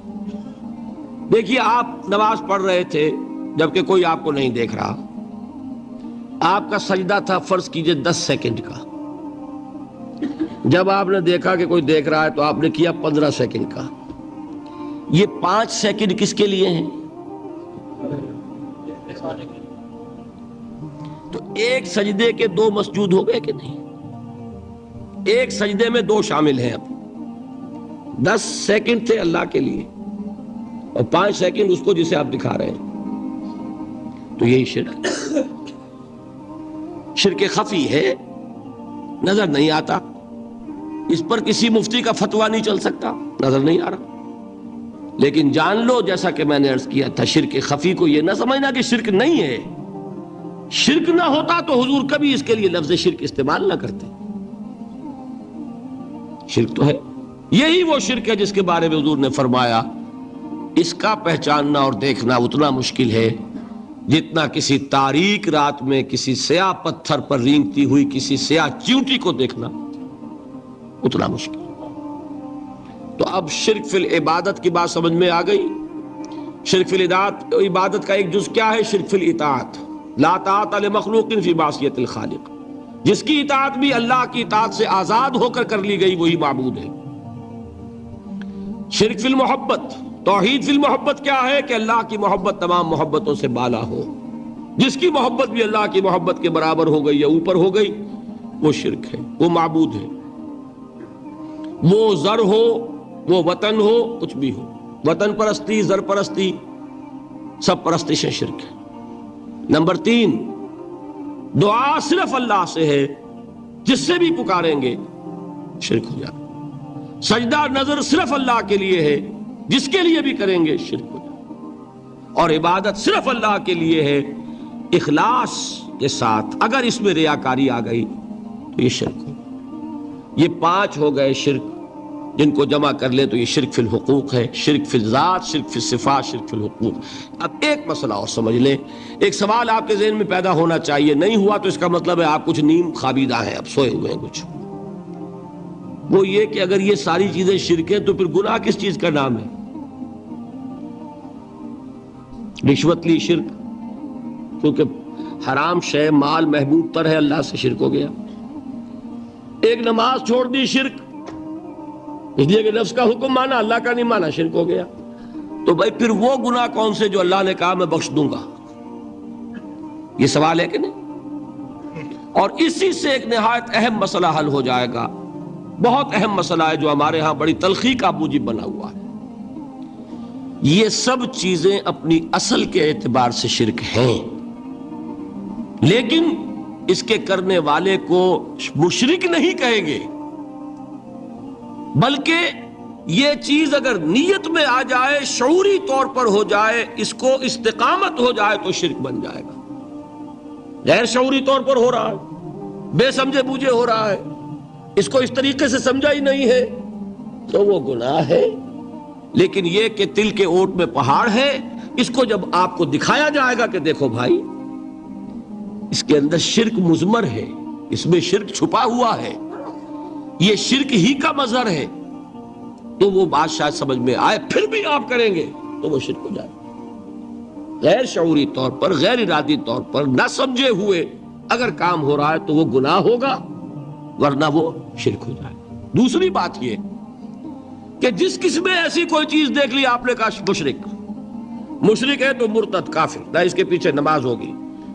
دیکھیے آپ نماز پڑھ رہے تھے جبکہ کوئی آپ کو نہیں دیکھ رہا، آپ کا سجدہ تھا فرض کیجئے 10 سیکنڈ کا۔ جب آپ نے دیکھا کہ کوئی دیکھ رہا ہے تو آپ نے کیا 15 سیکنڈ کا۔ یہ 5 سیکنڈ کس کے لیے ہیں؟ تو ایک سجدے کے 2 مسجود ہو گئے کہ نہیں؟ ایک سجدے میں 2 شامل ہیں۔ اب 10 سیکنڈ تھے اللہ کے لیے اور 5 سیکنڈ اس کو جسے آپ دکھا رہے ہیں، تو یہی شرک، شرک خفی ہے، نظر نہیں آتا۔ اس پر کسی مفتی کا فتویٰ نہیں چل سکتا، نظر نہیں آ رہا۔ لیکن جان لو جیسا کہ میں نے عرض کیا تھا، شرک خفی کو یہ نہ سمجھنا کہ شرک نہیں ہے. شرک نہ ہوتا تو حضور کبھی اس کے لیے لفظ شرک استعمال نہ کرتے. شرک تو ہے. یہی وہ شرک ہے جس کے بارے میں حضور نے فرمایا اس کا پہچاننا اور دیکھنا اتنا مشکل ہے جتنا کسی تاریک رات میں کسی سیاہ پتھر پر رینگتی ہوئی کسی سیاہ چیونٹی کو دیکھنا اتنا مشکل. تو اب شرک فی العبادت کی بات سمجھ میں آ گئی. شرک فی العبادت کا ایک جز کیا ہے؟ شرک فی الاطاعت. لا طاعت لمخلوق فی معصیت الخالق. جس کی اطاعت بھی اللہ کی اطاعت سے آزاد ہو کر لی گئی وہی معبود ہے. شرک فی المحبت. توحید فی المحبت کیا ہے؟ کہ اللہ کی محبت تمام محبتوں سے بالا ہو. جس کی محبت بھی اللہ کی محبت کے برابر ہو گئی یا اوپر ہو گئی وہ شرک ہے، وہ معبود ہے. وہ زر ہو، وہ وطن ہو، کچھ بھی ہو، وطن پرستی، زر پرستی، سب پرستش شرک ہے. نمبر 3، دعا صرف اللہ سے ہے، جس سے بھی پکاریں گے شرک ہو جائے. سجدہ نظر صرف اللہ کے لیے ہے، جس کے لیے بھی کریں گے شرک ہو جائے. اور عبادت صرف اللہ کے لیے ہے اخلاص کے ساتھ. اگر اس میں ریاکاری آ گئی تو یہ شرک ہو. یہ 5 ہو گئے شرک، جن کو جمع کر لے تو یہ شرک فی الحقوق ہے. شرک فی الذات، شرک فی الصفات، شرک فی الحقوق. اب ایک مسئلہ اور سمجھ لیں. ایک سوال آپ کے ذہن میں پیدا ہونا چاہیے، نہیں ہوا تو اس کا مطلب ہے آپ کچھ نیم خوابیدہ ہیں، اب سوئے ہوئے ہیں کچھ. وہ یہ کہ اگر یہ ساری چیزیں شرک ہیں تو پھر گناہ کس چیز کا نام ہے؟ رشوت لی شرک، کیونکہ حرام شے مال محبوب تر ہے، اللہ سے شرک ہو گیا. ایک نماز چھوڑ دی شرک، اس لیے کہ نفس کا حکم مانا اللہ کا نہیں مانا، شرک ہو گیا. تو بھائی پھر وہ گناہ کون سے جو اللہ نے کہا میں بخش دوں گا؟ یہ سوال ہے کہ نہیں؟ اور اسی سے ایک نہایت اہم مسئلہ حل ہو جائے گا. بہت اہم مسئلہ ہے جو ہمارے ہاں بڑی تلخی کا موجب بنا ہوا ہے. یہ سب چیزیں اپنی اصل کے اعتبار سے شرک ہیں، لیکن اس کے کرنے والے کو مشرک نہیں کہیں گے، بلکہ یہ چیز اگر نیت میں آ جائے، شعوری طور پر ہو جائے، اس کو استقامت ہو جائے تو شرک بن جائے گا. غیر شعوری طور پر ہو رہا ہے، بے سمجھے بوجھے ہو رہا ہے، اس کو اس طریقے سے سمجھا ہی نہیں ہے تو وہ گناہ ہے. لیکن یہ کہ تل کے اوٹ میں پہاڑ ہے، اس کو جب آپ کو دکھایا جائے گا کہ دیکھو بھائی اس کے اندر شرک مضمر ہے، اس میں شرک چھپا ہوا ہے، یہ شرک ہی کا مظہر ہے، تو وہ بات شاید سمجھ میں آئے. پھر بھی آپ کریں گے تو وہ شرک ہو جائے. غیر شعوری طور پر، غیر ارادی طور پر، نہ سمجھے ہوئے اگر کام ہو رہا ہے تو وہ گناہ ہوگا، ورنہ وہ شرک ہو جائے. دوسری بات یہ کہ جس قسم میں ایسی کوئی چیز دیکھ لی آپ نے کہا مشرک ہے تو مرتد کافر، نہ اس کے پیچھے نماز ہوگی،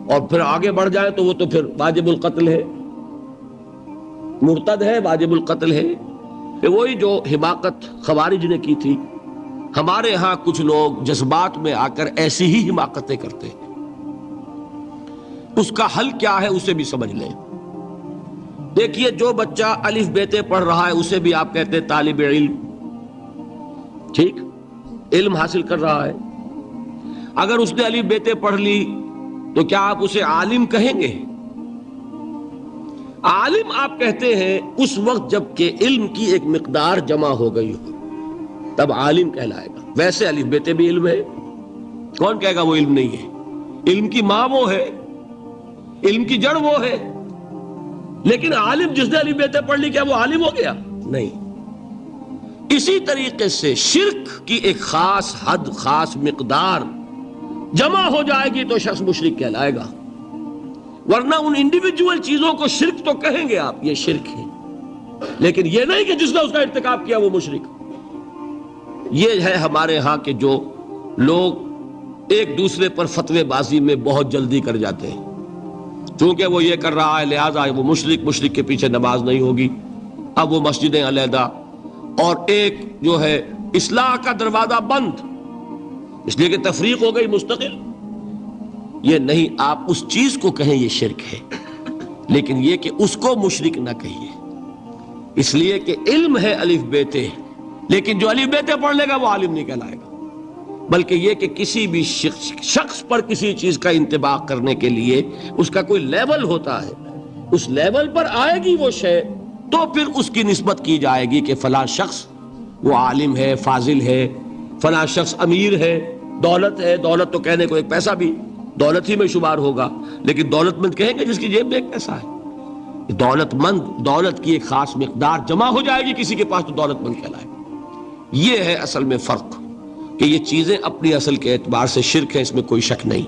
اور پھر آگے بڑھ جائے تو وہ تو پھر واجب القتل ہے، مرتد ہے، واجب القتل ہے. کہ وہی جو حماقت خوارج نے کی تھی، ہمارے ہاں کچھ لوگ جذبات میں آ کر ایسی ہی حماقتیں کرتے ہیں. اس کا حل کیا ہے اسے بھی سمجھ لیں. دیکھیے جو بچہ الف بیتے پڑھ رہا ہے اسے بھی آپ کہتے ہیں طالب علم، ٹھیک، علم حاصل کر رہا ہے. اگر اس نے الف بیتے پڑھ لی تو کیا آپ اسے عالم کہیں گے؟ عالم آپ کہتے ہیں اس وقت جب کہ علم کی ایک مقدار جمع ہو گئی ہو، تب عالم کہلائے گا. ویسے الف بیتے بھی علم ہے، کون کہے گا وہ علم نہیں ہے؟ علم کی ماں وہ ہے، علم کی جڑ وہ ہے. لیکن عالم جس نے الف بیتے پڑھ لی کیا وہ عالم ہو گیا؟ نہیں. اسی طریقے سے شرک کی ایک خاص حد، خاص مقدار جمع ہو جائے گی تو شخص مشرک کہلائے گا، ورنہ ان انڈیویجول چیزوں کو شرک تو کہیں گے آپ، یہ شرک ہے، لیکن یہ نہیں کہ جس نے اس کا ارتکاب کیا وہ مشرک. یہ ہے ہمارے ہاں کہ جو لوگ ایک دوسرے پر فتوے بازی میں بہت جلدی کر جاتے ہیں. چونکہ وہ یہ کر رہا ہے لہذا وہ مشرک کے پیچھے نماز نہیں ہوگی، اب وہ مسجدیں علیحدہ، اور ایک جو ہے اصلاح کا دروازہ بند، اس لیے کہ تفریق ہو گئی مستقل. یہ نہیں، آپ اس چیز کو کہیں یہ شرک ہے، لیکن یہ کہ اس کو مشرک نہ کہیے، اس لیے کہ علم ہے الف بیتے، لیکن جو الف بیتے پڑھ لے گا وہ عالم نہیں کہلائے گا. بلکہ یہ کہ کسی بھی شخص پر کسی چیز کا انطباق کرنے کے لیے اس کا کوئی لیول ہوتا ہے، اس لیول پر آئے گی وہ شے تو پھر اس کی نسبت کی جائے گی کہ فلاں شخص وہ عالم ہے، فاضل ہے، فلاں شخص امیر ہے، دولت ہے، دولت تو کہنے کو ایک پیسہ بھی دولت ہی میں شمار ہوگا، لیکن دولت مند کہیں گے جس کی جیب میں ایک پیسہ ہے۔ دولت مند، دولت کی ایک خاص مقدار جمع ہو جائے گی کسی کے پاس تو دولت مند کہلائے گا۔ یہ ہے اصل میں فرق کہ یہ چیزیں اپنی اصل کے اعتبار سے شرک ہے، اس میں کوئی شک نہیں،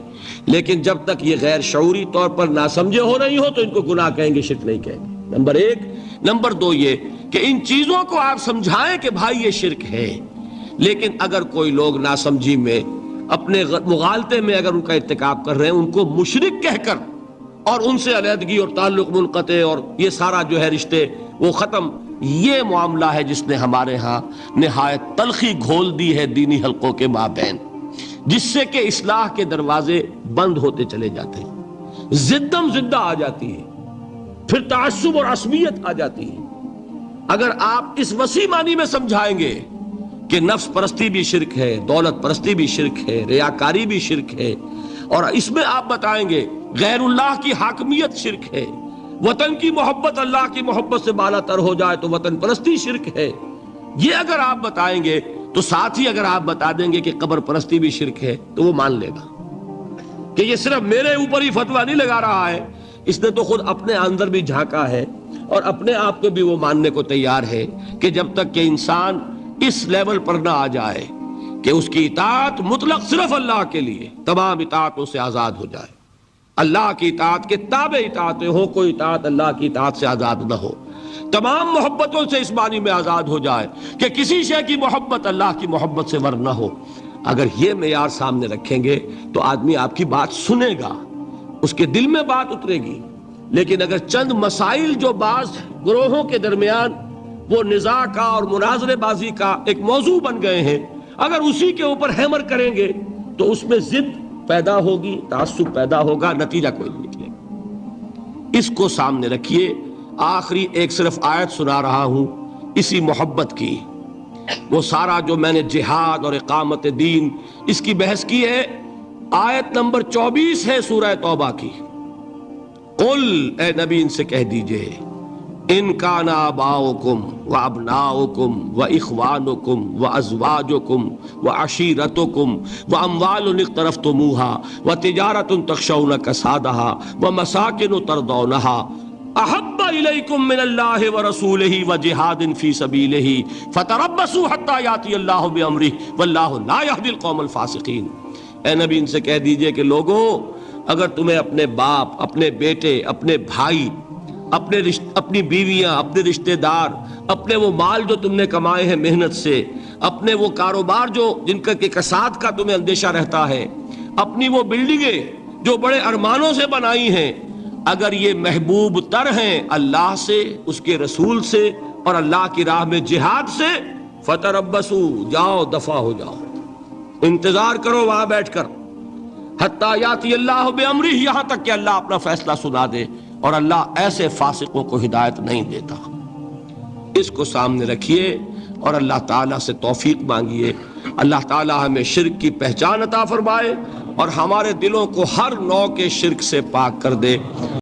لیکن جب تک یہ غیر شعوری طور پر ناسمجھے ہو رہی ہو تو ان کو گناہ کہیں گے، شرک نہیں کہیں گے۔ نمبر ایک۔ نمبر دو یہ کہ ان چیزوں کو آپ سمجھائیں کہ بھائی یہ شرک ہے، لیکن اگر کوئی لوگ ناسمجھی میں اپنے مغالطے میں اگر ان کا ارتکاب کر رہے ہیں، ان کو مشرک کہہ کر اور ان سے علیحدگی اور تعلق منقطع اور یہ سارا جو ہے رشتے وہ ختم، یہ معاملہ ہے جس نے ہمارے ہاں نہایت تلخی گھول دی ہے دینی حلقوں کے مابین، جس سے کہ اصلاح کے دروازے بند ہوتے چلے جاتے ہیں، زدم زدہ آ جاتی ہے، پھر تعصب اور عصبیت آ جاتی ہے۔ اگر آپ اس وسیع معنی میں سمجھائیں گے کہ نفس پرستی بھی شرک ہے، دولت پرستی بھی شرک ہے، ریاکاری بھی شرک ہے، اور اس میں آپ بتائیں گے غیر اللہ کی حاکمیت شرک ہے، وطن کی محبت اللہ کی محبت سے بالا تر ہو جائے تو وطن پرستی شرک ہے، یہ اگر آپ بتائیں گے تو ساتھ ہی اگر آپ بتا دیں گے کہ قبر پرستی بھی شرک ہے تو وہ مان لے گا کہ یہ صرف میرے اوپر ہی فتویٰ نہیں لگا رہا ہے، اس نے تو خود اپنے اندر بھی جھانکا ہے اور اپنے آپ کو بھی وہ ماننے کو تیار ہے کہ جب تک کہ انسان اس لیول پر نہ آ جائے کہ اس کی اطاعت مطلق صرف اللہ کے لیے، تمام اطاعتوں سے آزاد ہو جائے، اللہ کی اطاعت کے تابع اطاعتیں ہو، کوئی اطاعت اللہ کی اطاعت سے آزاد نہ ہو، تمام محبتوں سے اس معنی میں آزاد ہو جائے کہ کسی شے کی محبت اللہ کی محبت سے ور نہ ہو۔ اگر یہ معیار سامنے رکھیں گے تو آدمی آپ کی بات سنے گا، اس کے دل میں بات اترے گی، لیکن اگر چند مسائل جو بعض گروہوں کے درمیان وہ نزاع کا اور مناظرے بازی کا ایک موضوع بن گئے ہیں، اگر اسی کے اوپر ہیمر کریں گے تو اس میں ضد پیدا ہوگی، تعصب پیدا ہوگا، نتیجہ کوئی نہیں نکلے گا۔ اس کو سامنے رکھیے۔ آخری ایک صرف آیت سنا رہا ہوں اسی محبت کی، وہ سارا جو میں نے جہاد اور اقامت دین اس کی بحث کی ہے، آیت نمبر 24 ہے سورہ توبہ کی۔ قل، اے نبی ان سے کہہ دیجئے، ان کان آباؤکم و ابناؤکم و اخوانکم و ازواجکم و عشیرتکم و اموال اقترفتموها و تجارت تخشون کسادها و مساکن ترضونها احب الیکم من اللہ ورسولہ و جہاد فی سبیلہ فتربصوا حتی یاتی اللہ بامرہ واللہ لا یہدی القوم الفاسقین۔ اے نبی ان سے کہہ دیجئے کہ لوگوں، اگر تمہیں اپنے باپ، اپنے بیٹے، اپنے بھائی، اپنی بیویاں، اپنے رشتہ دار، اپنے وہ مال جو تم نے کمائے ہیں محنت سے، اپنے وہ کاروبار جو جن کا کہ کساد کا تمہیں اندیشہ رہتا ہے، اپنی وہ بلڈنگیں جو بڑے ارمانوں سے بنائی ہیں، اگر یہ محبوب تر ہیں اللہ سے، اس کے رسول سے اور اللہ کی راہ میں جہاد سے، فتربصوا، جاؤ دفع ہو جاؤ، انتظار کرو وہاں بیٹھ کر، حتی یاتی اللہ بامرہ، یہاں تک کہ اللہ اپنا فیصلہ سنا دے، اور اللہ ایسے فاسقوں کو ہدایت نہیں دیتا۔ اس کو سامنے رکھیے اور اللہ تعالیٰ سے توفیق مانگیے، اللہ تعالیٰ ہمیں شرک کی پہچان عطا فرمائے اور ہمارے دلوں کو ہر نوع کے شرک سے پاک کر دے۔